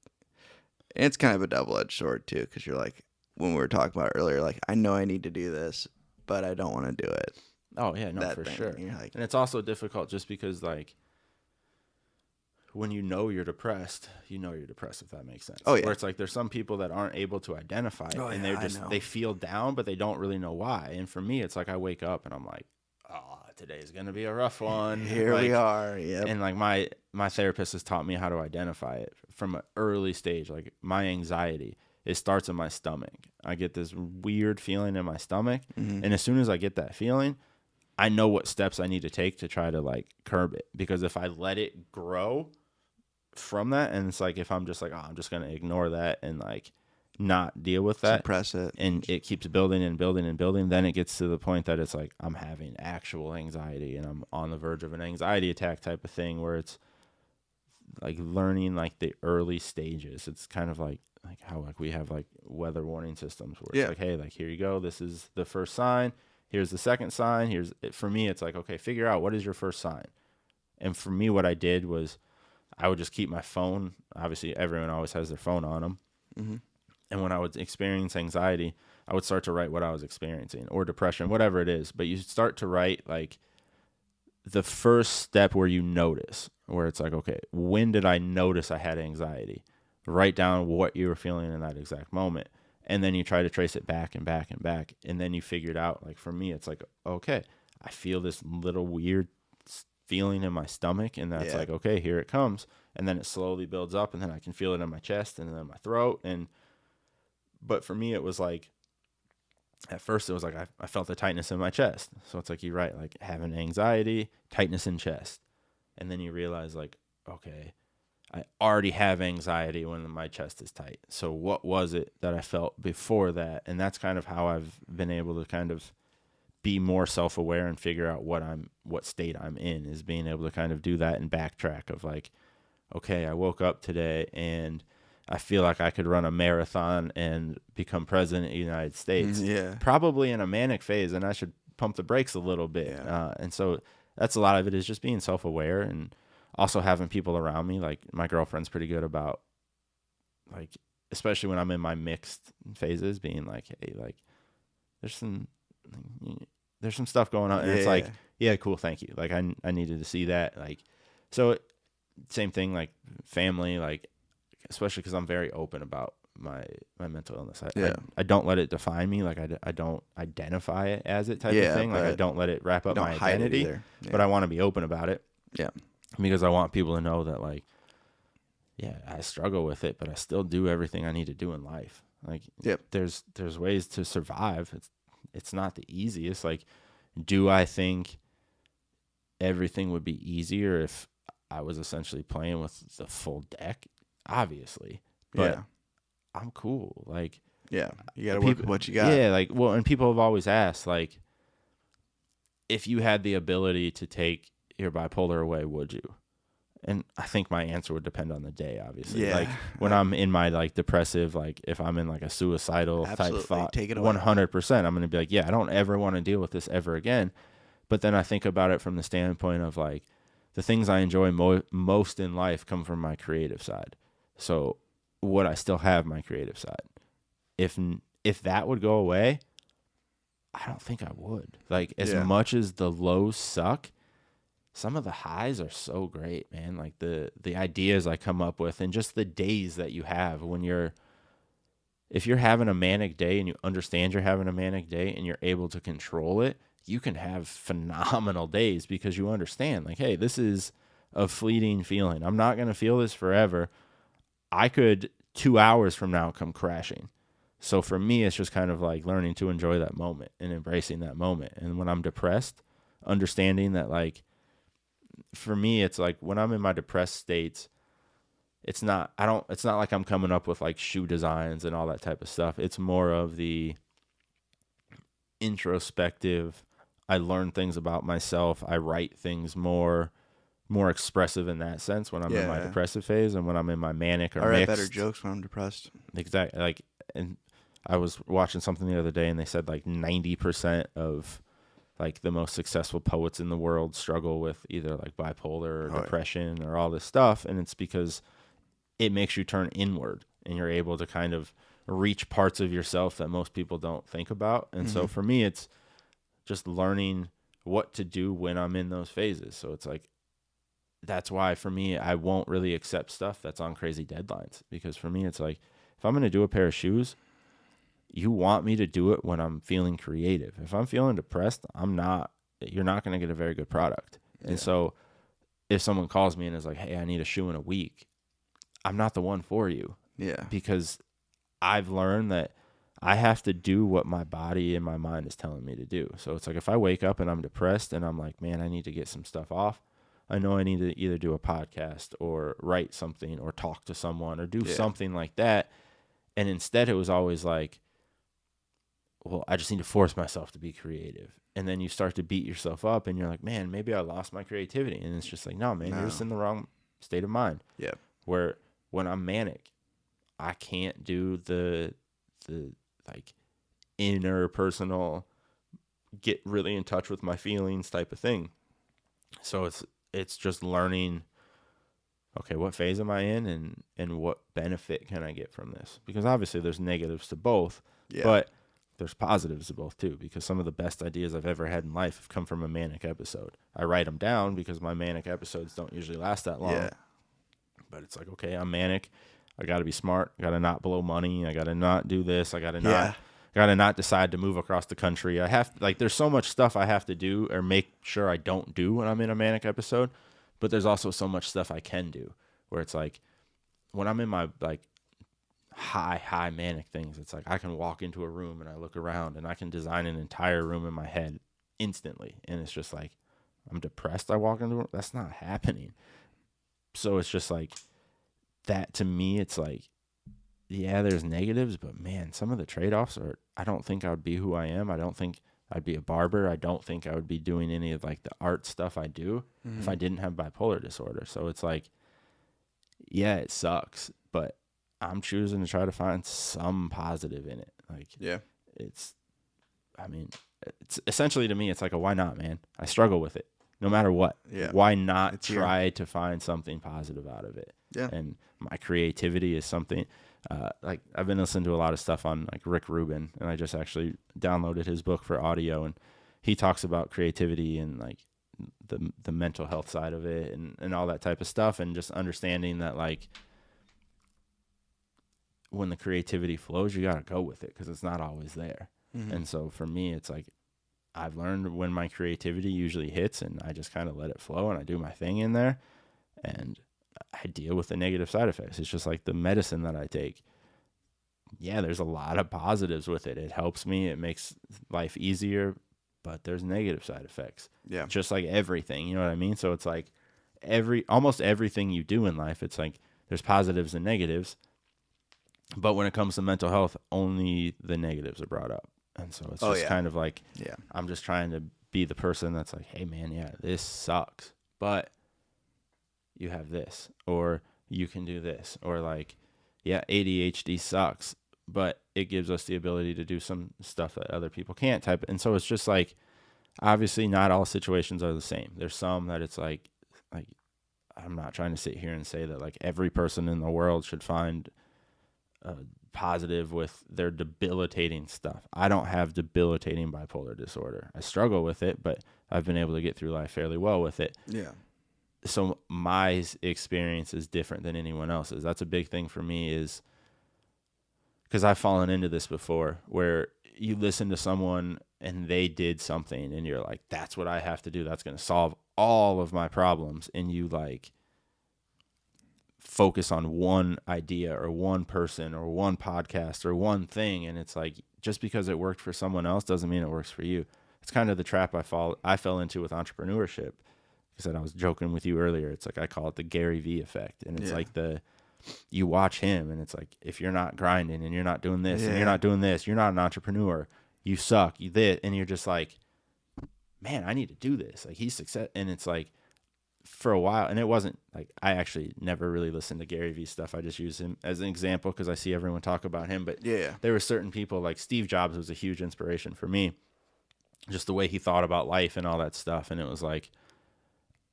A: it's kind of a double-edged sword too, because you're like, when we were talking about it earlier, like I know I need to do this, but I don't want to do it.
B: Oh, yeah, no, for sure.
A: Like,
B: and it's also difficult just because, like, when you're depressed, you're depressed, if that makes sense.
A: Oh, yeah.
B: Where it's like there's some people that aren't able to identify it, and they're just, they feel down, but they don't really know why. And for me, it's like I wake up and I'm like, oh, today's going to be a rough one.
A: Here we are. Yep.
B: And, like, my therapist has taught me how to identify it from an early stage. Like, my anxiety, it starts in my stomach. I get this weird feeling in my stomach, and as soon as I get that feeling, I know what steps I need to take to try to like curb it, because if I let it grow from that, and it's like if I'm just like, oh, I'm just going to ignore that and like not deal with that,
A: suppress it,
B: and it keeps building and building and building, then it gets to the point that it's like I'm having actual anxiety and I'm on the verge of an anxiety attack type of thing, where it's like learning like the early stages. It's kind of like how like we have like weather warning systems where it's like, hey, like here you go, this is the first sign. Here's the second sign. For me, it's like, okay, figure out what is your first sign. And for me, what I did was I would just keep my phone. Obviously, everyone always has their phone on them. Mm-hmm. And when I would experience anxiety, I would start to write what I was experiencing, or depression, whatever it is. But you start to write like the first step where you notice, where it's like, okay, when did I notice I had anxiety? Write down what you were feeling in that exact moment. And then you try to trace it back and back and back. And then you figure it out. Like for me, it's like, okay, I feel this little weird feeling in my stomach. And that's like, okay, here it comes. And then it slowly builds up. And then I can feel it in my chest and then my throat. But for me, it was like, at first it was like, I felt the tightness in my chest. So it's like, you're right, like having anxiety, tightness in chest. And then you realize like, okay, I already have anxiety when my chest is tight. So what was it that I felt before that? And that's kind of how I've been able to kind of be more self-aware and figure out what state I'm in, is being able to kind of do that and backtrack of like, okay, I woke up today and I feel like I could run a marathon and become president of the United States. Probably in a manic phase, and I should pump the brakes a little bit. And so that's a lot of it, is just being self-aware, and also having people around me. Like my girlfriend's pretty good about, like, especially when I'm in my mixed phases, being like, hey, like there's some stuff going on. And it's like, yeah, cool. Thank you. Like I needed to see that. Like, so same thing, like family, like, especially cause I'm very open about my mental illness. I don't let it define me. Like I don't identify it as it type of thing. Like I don't let it wrap up my identity, but I want to be open about it.
A: Yeah.
B: Because I want people to know that, like, yeah, I struggle with it, but I still do everything I need to do in life. Like, there's ways to survive. It's not the easiest. Like, do I think everything would be easier if I was essentially playing with the full deck? Obviously, but I'm cool. Like,
A: you gotta work with what you got.
B: Yeah, like, well, and people have always asked, like, if you had the ability to take your bipolar away, would you? And I think my answer would depend on the day, obviously. Like when I'm in my like depressive, like if I'm in like a suicidal type thought, take it away. 100%, I'm going to be like, yeah, I don't ever want to deal with this ever again. But then I think about it from the standpoint of like the things I enjoy most in life come from my creative side. So would I still have my creative side? If that would go away, I don't think I would. Like as much as the lows suck, some of the highs are so great, man. Like the ideas I come up with and just the days that you have when if you're having a manic day and you understand you're having a manic day and you're able to control it, you can have phenomenal days because you understand like, hey, this is a fleeting feeling. I'm not going to feel this forever. I could 2 hours from now come crashing. So for me, it's just kind of like learning to enjoy that moment and embracing that moment. And when I'm depressed, understanding that like, for me, it's like when I'm in my depressed states, it's not like I'm coming up with like shoe designs and all that type of stuff. It's more of the introspective. I learn things about myself. I write things more expressive in that sense when I'm in my depressive phase, and when I'm in my manic or mixed. I write
A: better jokes when I'm depressed.
B: Exactly. Like, and I was watching something the other day and they said like 90% of like the most successful poets in the world struggle with either like bipolar or depression or all this stuff. And it's because it makes you turn inward and you're able to kind of reach parts of yourself that most people don't think about. And so for me, it's just learning what to do when I'm in those phases. So it's like, that's why for me, I won't really accept stuff that's on crazy deadlines, because for me, it's like, if I'm going to do a pair of shoes, you want me to do it when I'm feeling creative. If I'm feeling depressed, you're not going to get a very good product. Yeah. And so if someone calls me and is like, hey, I need a shoe in a week, I'm not the one for you.
A: Yeah.
B: Because I've learned that I have to do what my body and my mind is telling me to do. So it's like, if I wake up and I'm depressed and I'm like, man, I need to get some stuff off, I know I need to either do a podcast or write something or talk to someone or do something like that. And instead it was always like, well, I just need to force myself to be creative. And then you start to beat yourself up and you're like, man, maybe I lost my creativity. And it's just like, no, man, you're just in the wrong state of mind.
A: Yeah.
B: Where when I'm manic, I can't do the like interpersonal, get really in touch with my feelings type of thing. So it's just learning, okay, what phase am I in and what benefit can I get from this? Because obviously there's negatives to both, but there's positives to both too, because some of the best ideas I've ever had in life have come from a manic episode. I write them down because my manic episodes don't usually last that long. Yeah. But it's like, okay, I'm manic. I got to be smart. I got to not blow money. I got to not do this. I got to not decide to move across the country. I have like, there's so much stuff I have to do or make sure I don't do when I'm in a manic episode, but there's also so much stuff I can do where it's like when I'm in my like high manic things, it's like I can walk into a room and I look around and I can design an entire room in my head instantly. And it's just like, I'm depressed. I walk into a room. That's not happening. So it's just like that to me, it's like, yeah, there's negatives, but man, some of the trade-offs are, I don't think I would be who I am. I don't think I'd be a barber. I don't think I would be doing any of like the art stuff I do if I didn't have bipolar disorder. So it's like, yeah, it sucks, but I'm choosing to try to find some positive in it. Like, it's essentially to me, it's like a why not, man. I struggle with it no matter what. Yeah. Why not try to find something positive out of it? Yeah. And my creativity is something like I've been listening to a lot of stuff on like Rick Rubin, and I just actually downloaded his book for audio, and he talks about creativity and like the mental health side of it and all that type of stuff, and just understanding that like when the creativity flows, you got to go with it because it's not always there. And so for me, it's like I've learned when my creativity usually hits, and I just kind of let it flow and I do my thing in there, and I deal with the negative side effects. It's just like the medicine that I take. Yeah, there's a lot of positives with it. It helps me. It makes life easier, but there's negative side effects.
A: Yeah.
B: Just like everything, you know what I mean? So it's like almost everything you do in life, it's like there's positives and negatives. But when it comes to mental health, only the negatives are brought up. And so it's just kind of like, I'm just trying to be the person that's like, hey man, yeah, this sucks, but you have this, or you can do this, or like, yeah, ADHD sucks, but it gives us the ability to do some stuff that other people can't type. And so it's just like, obviously not all situations are the same. There's some that it's like I'm not trying to sit here and say that like every person in the world should find positive with their debilitating stuff. I don't have debilitating bipolar disorder. I struggle with it, but I've been able to get through life fairly well with it.
A: Yeah.
B: So my experience is different than anyone else's. That's a big thing for me, is because I've fallen into this before, where you listen to someone and they did something and you're like, that's what I have to do. That's going to solve all of my problems. And you like focus on one idea or one person or one podcast or one thing. And it's like, just because it worked for someone else doesn't mean it works for you. It's kind of the trap I fell into with entrepreneurship. I said, I was joking with you earlier. It's like, I call it the Gary V effect. And it's like you watch him and it's like, if you're not grinding and you're not doing this and you're not doing this, you're not an entrepreneur. You suck. You did. And you're just like, man, I need to do this. Like, he's success. And it's like, for a while, and it wasn't like, I actually never really listened to Gary V stuff. I just use him as an example because I see everyone talk about him. But there were certain people, like Steve Jobs was a huge inspiration for me, just the way he thought about life and all that stuff. And it was like,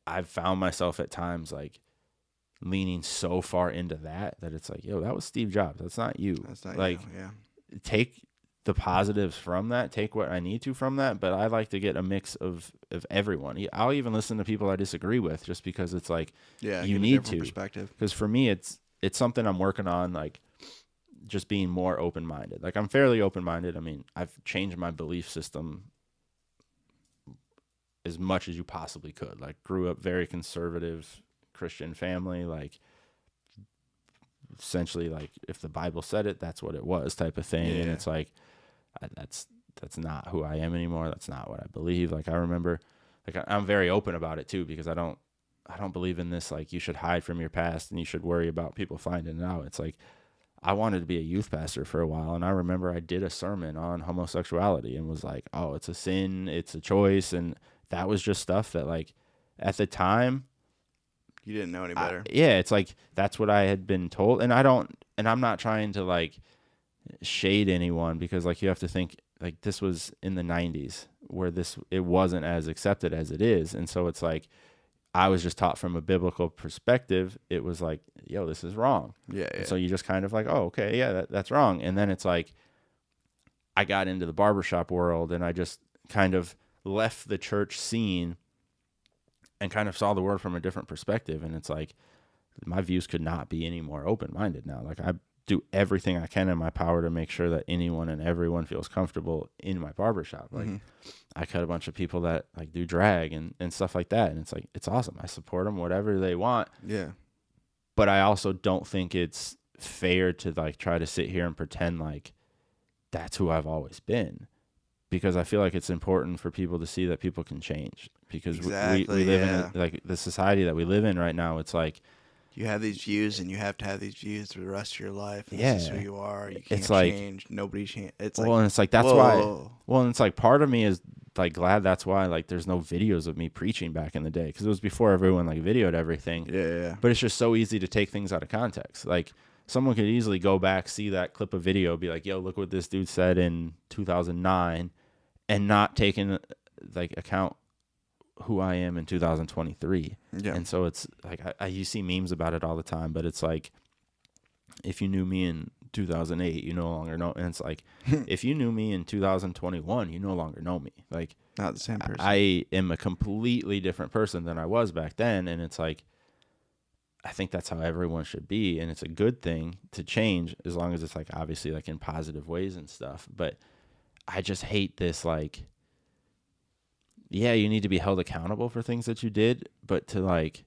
B: I've found myself at times like leaning so far into that it's like, yo, that was Steve Jobs. That's not you.
A: That's not
B: like,
A: you. Yeah.
B: Take the positives from that, take what I need to from that, but I like to get a mix of everyone. I'll even listen to people I disagree with just because it's like, you need to.
A: Perspective.
B: Because for me, it's something I'm working on, like just being more open-minded. Like, I'm fairly open-minded. I mean, I've changed my belief system as much as you possibly could. Like, grew up very conservative Christian family, like essentially like if the Bible said it, that's what it was type of thing. And it's like, that's not who I am anymore. That's not what I believe. Like, I remember, like, I'm very open about it too, because I don't believe in this, like, you should hide from your past and you should worry about people finding it out. It's like, I wanted to be a youth pastor for a while, and I remember I did a sermon on homosexuality and was like, oh, it's a sin, it's a choice. And that was just stuff that, like, at the time,
A: you didn't know any better.
B: It's like, that's what I had been told. And I'm not trying to like shade anyone, because like, you have to think, like, this was in the 90s where it wasn't as accepted as it is. And so it's like, I was just taught from a biblical perspective. It was like, yo, this is wrong. And so you just kind of like, oh, okay, yeah, that's wrong. And then it's like, I got into the barbershop world and I just kind of left the church scene and kind of saw the world from a different perspective. And it's like, my views could not be any more open-minded now. Like, I do everything I can in my power to make sure that anyone and everyone feels comfortable in my barbershop. Like, I cut a bunch of people that like do drag and stuff like that. And it's like, it's awesome. I support them, whatever they want.
A: Yeah.
B: But I also don't think it's fair to like try to sit here and pretend like that's who I've always been, because I feel like it's important for people to see that people can change, because we live in like the society that we live in right now. It's like,
A: you have these views and you have to have these views for the rest of your life. This is who you are. You can't change. Nobody change. It's like,
B: and it's like, that's why. Well, and it's like, part of me is like glad that's why like there's no videos of me preaching back in the day, because it was before everyone like videoed everything.
A: Yeah.
B: But it's just so easy to take things out of context. Like, someone could easily go back, see that clip of video, be like, yo, look what this dude said in 2009, and not taking like account who I am in 2023.
A: Yeah.
B: And so it's like, you see memes about it all the time, but it's like, if you knew me in 2008, you no longer know. And it's like, if you knew me in 2021, you no longer know me. Like,
A: not the same person.
B: I am a completely different person than I was back then. And it's like, I think that's how everyone should be. And it's a good thing to change, as long as it's like, obviously, like in positive ways and stuff. But I just hate this, like, yeah, you need to be held accountable for things that you did, but to like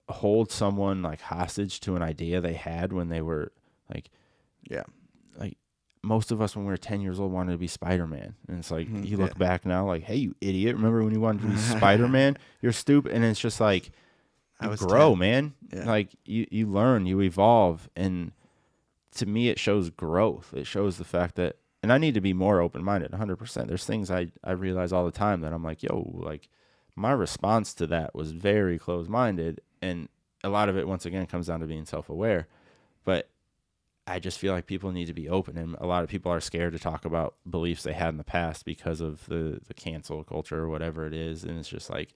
B: hold someone like hostage to an idea they had when they were like,
A: yeah,
B: like most of us when we were 10 years old wanted to be Spider-Man. And it's like, you look back now like, hey, you idiot, remember when you wanted to be Spider-Man? You're stupid. And it's just like, you grow, 10. Man. Yeah. Like you learn, you evolve. And to me, it shows growth. It shows the fact that, and I need to be more open-minded, 100%. There's things I realize all the time that I'm like, yo, like my response to that was very closed-minded. And a lot of it, once again, comes down to being self-aware. But I just feel like people need to be open. And a lot of people are scared to talk about beliefs they had in the past because of the cancel culture or whatever it is. And it's just like,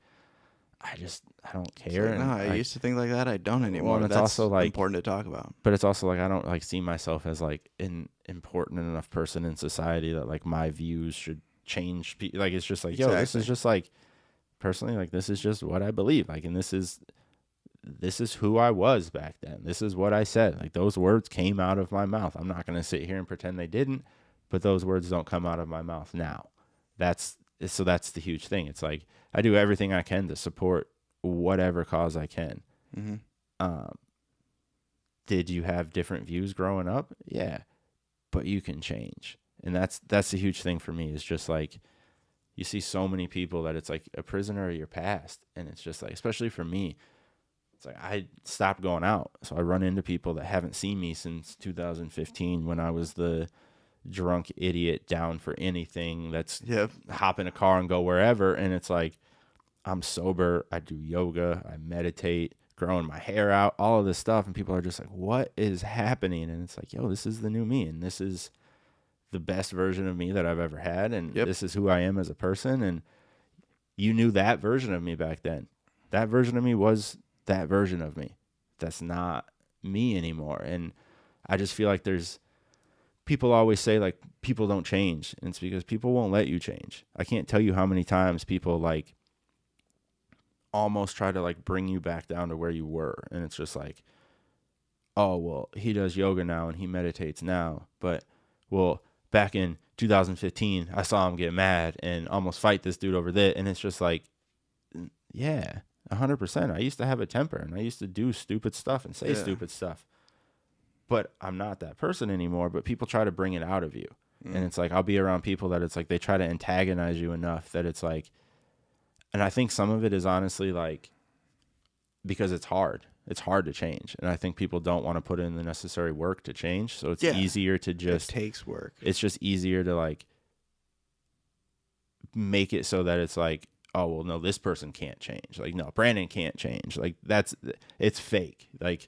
B: I don't care.
A: Like, no, I used to think like that. I don't anymore. Well,
B: it's also like
A: important to talk about.
B: But it's also like, I don't like see myself as like an important enough person in society that like my views should change. Like, it's just like, yo, this is just like, personally, like, this is just what I believe. Like, and this is who I was back then. This is what I said. Like, those words came out of my mouth. I'm not going to sit here and pretend they didn't, but those words don't come out of my mouth now. That's the huge thing. It's like, I do everything I can to support whatever cause I can. Mm-hmm. Did you have different views growing up? Yeah, but you can change. And that's the huge thing for me, is just like, you see so many people that it's like a prisoner of your past. And it's just like, especially for me, it's like I stopped going out. So I run into people that haven't seen me since 2015 when I was the drunk idiot down for anything that's hop in a car and go wherever. And it's like, I'm sober. I do yoga. I meditate, growing my hair out, all of this stuff. And people are just like, what is happening? And it's like, yo, this is the new me. And this is the best version of me that I've ever had. And this is who I am as a person. And you knew that version of me back then. That version of me was that version of me. That's not me anymore. And I just feel like people always say like people don't change, and it's because people won't let you change. I can't tell you how many times people like almost try to like bring you back down to where you were. And it's just like, oh, well, he does yoga now and he meditates now, but well, back in 2015 I saw him get mad and almost fight this dude over that. And it's just like, yeah, 100%. I used to have a temper and I used to do stupid stuff and say stupid stuff, but I'm not that person anymore. But people try to bring it out of you. And it's like, I'll be around people that it's like, they try to antagonize you enough that it's like, and I think some of it is honestly like, because it's hard to change. And I think people don't want to put in the necessary work to change. So it's easier to just,
A: it takes work. It's
B: just easier to like make it so that it's like, oh, well, no, this person can't change. Like, no, Brandon can't change. Like, it's fake. Like,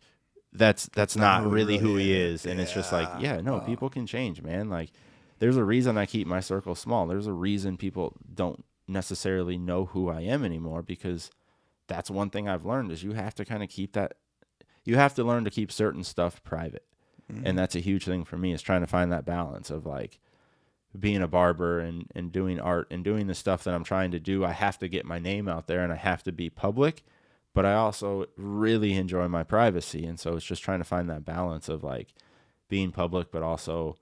B: that's not really who he is. And it's just like, people can change, man. Like, there's a reason I keep my circle small. There's a reason people don't necessarily know who I am anymore, because that's one thing I've learned is you have to kind of keep that. You have to learn to keep certain stuff private. Mm-hmm. And that's a huge thing for me, is trying to find that balance of like being a barber and doing art and doing the stuff that I'm trying to do. I have to get my name out there and I have to be public, but I also really enjoy my privacy. And so it's just trying to find that balance of like being public, but also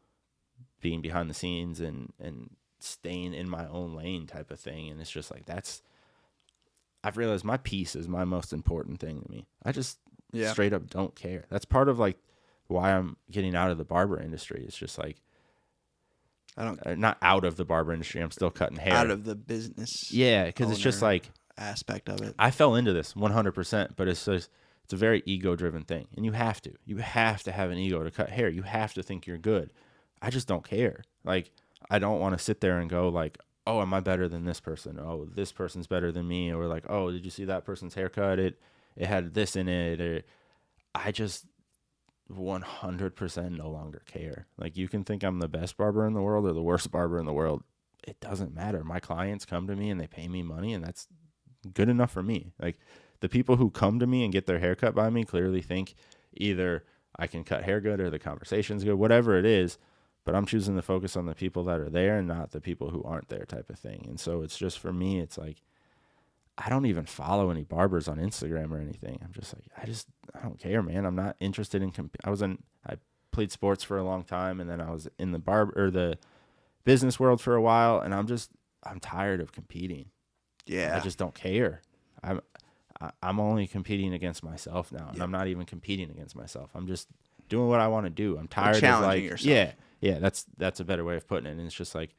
B: being behind the scenes and staying in my own lane type of thing. And it's just like, I've realized my peace is my most important thing to me. I just straight up don't care. That's part of like why I'm getting out of the barber industry. It's just like, not out of the barber industry. I'm still cutting hair.
A: Out of the business.
B: Yeah, because it's just like
A: aspect of it.
B: I fell into this 100%, but it's a very ego-driven thing, and you have to have an ego to cut hair. You have to think you're good. I just don't care. Like, I don't want to sit there and go like, oh, am I better than this person? Oh, this person's better than me. Or like, oh, did you see that person's haircut? It had this in it. Or I just 100% no longer care. Like, you can think I'm the best barber in the world or the worst barber in the world. It doesn't matter. My clients come to me and they pay me money, and that's good enough for me. Like, the people who come to me and get their haircut by me clearly think either I can cut hair good or the conversation's good, whatever it is, but I'm choosing to focus on the people that are there and not the people who aren't there type of thing. And so it's just, for me, it's like, I don't even follow any barbers on Instagram or anything. I'm just like, I don't care, man. I'm not interested in, I played sports for a long time, and then I was in the business world for a while, and I'm tired of competing.
A: Yeah.
B: I just don't care. I'm only competing against myself now, and I'm not even competing against myself. I'm just doing what I want to do. I'm tired of
A: challenging yourself.
B: Yeah. That's a better way of putting it. And it's just like,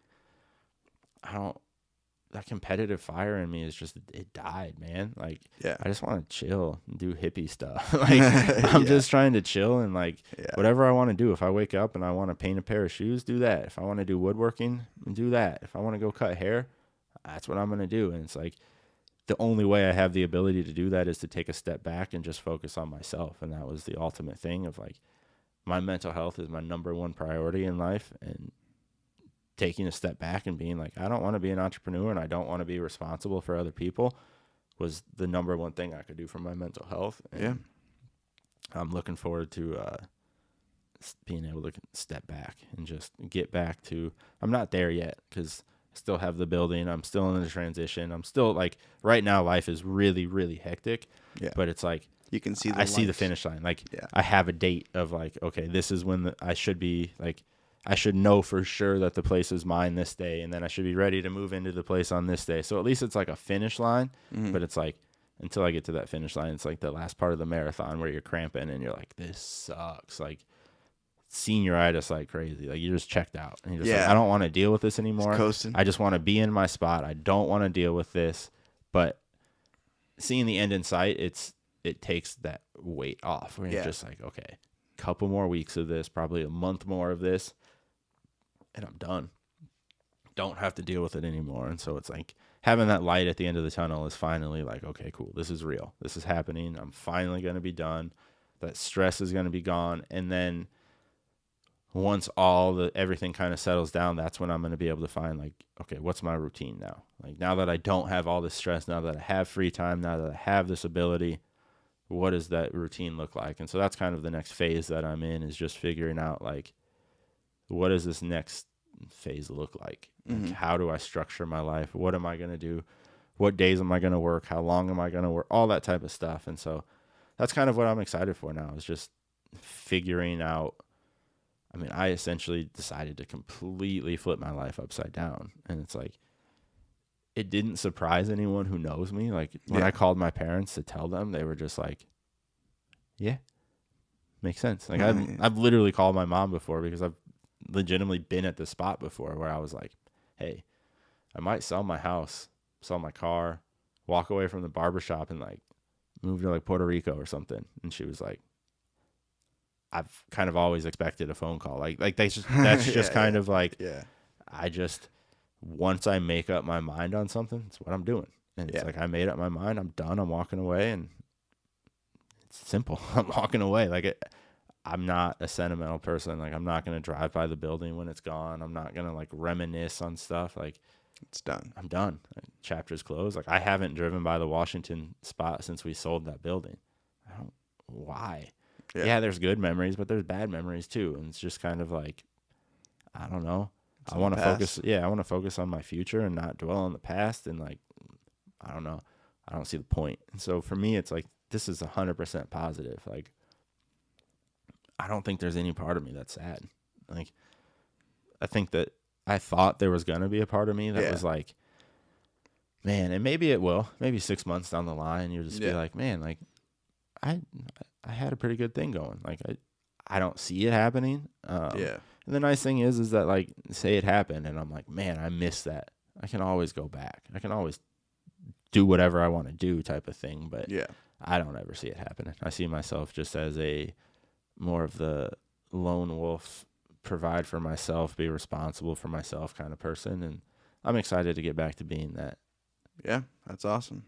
B: that competitive fire in me it died, man. Like, I just want to chill and do hippie stuff. Like, I'm just trying to chill and whatever I want to do. If I wake up and I want to paint a pair of shoes, do that. If I want to do woodworking, do that. If I want to go cut hair, that's what I'm going to do. And it's like, the only way I have the ability to do that is to take a step back and just focus on myself. And that was the ultimate thing of like, my mental health is my number one priority in life. And taking a step back and being like, I don't want to be an entrepreneur and I don't want to be responsible for other people was the number one thing I could do for my mental health. And I'm looking forward to being able to step back and just get back to, I'm not there yet because I still have the building. I'm still in the transition. I'm still like, right now life is really, really hectic, but it's like,
A: you can see
B: I see the finish line. Like I have a date of like, okay, this is when I should be like, I should know for sure that the place is mine this day, and then I should be ready to move into the place on this day. So at least it's like a finish line, but it's like, until I get to that finish line, it's like the last part of the marathon where you're cramping and you're like, this sucks. Like, senioritis like crazy. Like, you're just checked out. And you're just like, I don't want to deal with this anymore. I just want to be in my spot. I don't want to deal with this. But seeing the end in sight, it takes that weight off where you're just like, okay, couple more weeks of this, probably a month more of this, and I'm done. Don't have to deal with it anymore. And so it's like having that light at the end of the tunnel is finally like, okay, cool. This is real. This is happening. I'm finally going to be done. That stress is going to be gone. And then once everything kind of settles down, that's when I'm going to be able to find like, okay, what's my routine now? Like, now that I don't have all this stress, now that I have free time, now that I have this ability, what does that routine look like? And so that's kind of the next phase that I'm in, is just figuring out like, what does this next phase look like? Like, how do I structure my life? What am I going to do? What days am I going to work? How long am I going to work? All that type of stuff. And so that's kind of what I'm excited for now, is just figuring out. I mean, I essentially decided to completely flip my life upside down. And it's like, it didn't surprise anyone who knows me. Like, when I called my parents to tell them, they were just like, yeah, makes sense. Like, I've literally called my mom before, because I've legitimately been at this spot before where I was like, hey, I might sell my house, sell my car, walk away from the barbershop and like move to like Puerto Rico or something. And she was like, I've kind of always expected a phone call. Like that's just kind of like, I just, once I make up my mind on something, it's what I'm doing. And it's like, I made up my mind. I'm done. I'm walking away, and it's simple. I'm walking away. Like, I'm not a sentimental person. Like, I'm not going to drive by the building when it's gone. I'm not going to like reminisce on stuff. Like,
A: it's done.
B: I'm done. Chapter's closed. Like, I haven't driven by the Washington spot since we sold that building. Why? Yeah, there's good memories, but there's bad memories too. And it's just kind of like, I don't know. I want to focus. Yeah, I want to focus on my future and not dwell on the past. And like, I don't know. I don't see the point. And so for me, it's like, this is 100% positive. Like, I don't think there's any part of me that's sad. Like, I think that I thought there was going to be a part of me that was like, man, and maybe it will. Maybe 6 months down the line, you'll just be like, man, like, I had a pretty good thing going. Like, I don't see it happening. And the nice thing is that, like, say it happened and I'm like, man, I miss that. I can always go back. I can always do whatever I want to do type of thing. But I don't ever see it happening. I see myself just as more of the lone wolf, provide for myself, be responsible for myself kind of person. And I'm excited to get back to being that.
A: Yeah, that's awesome.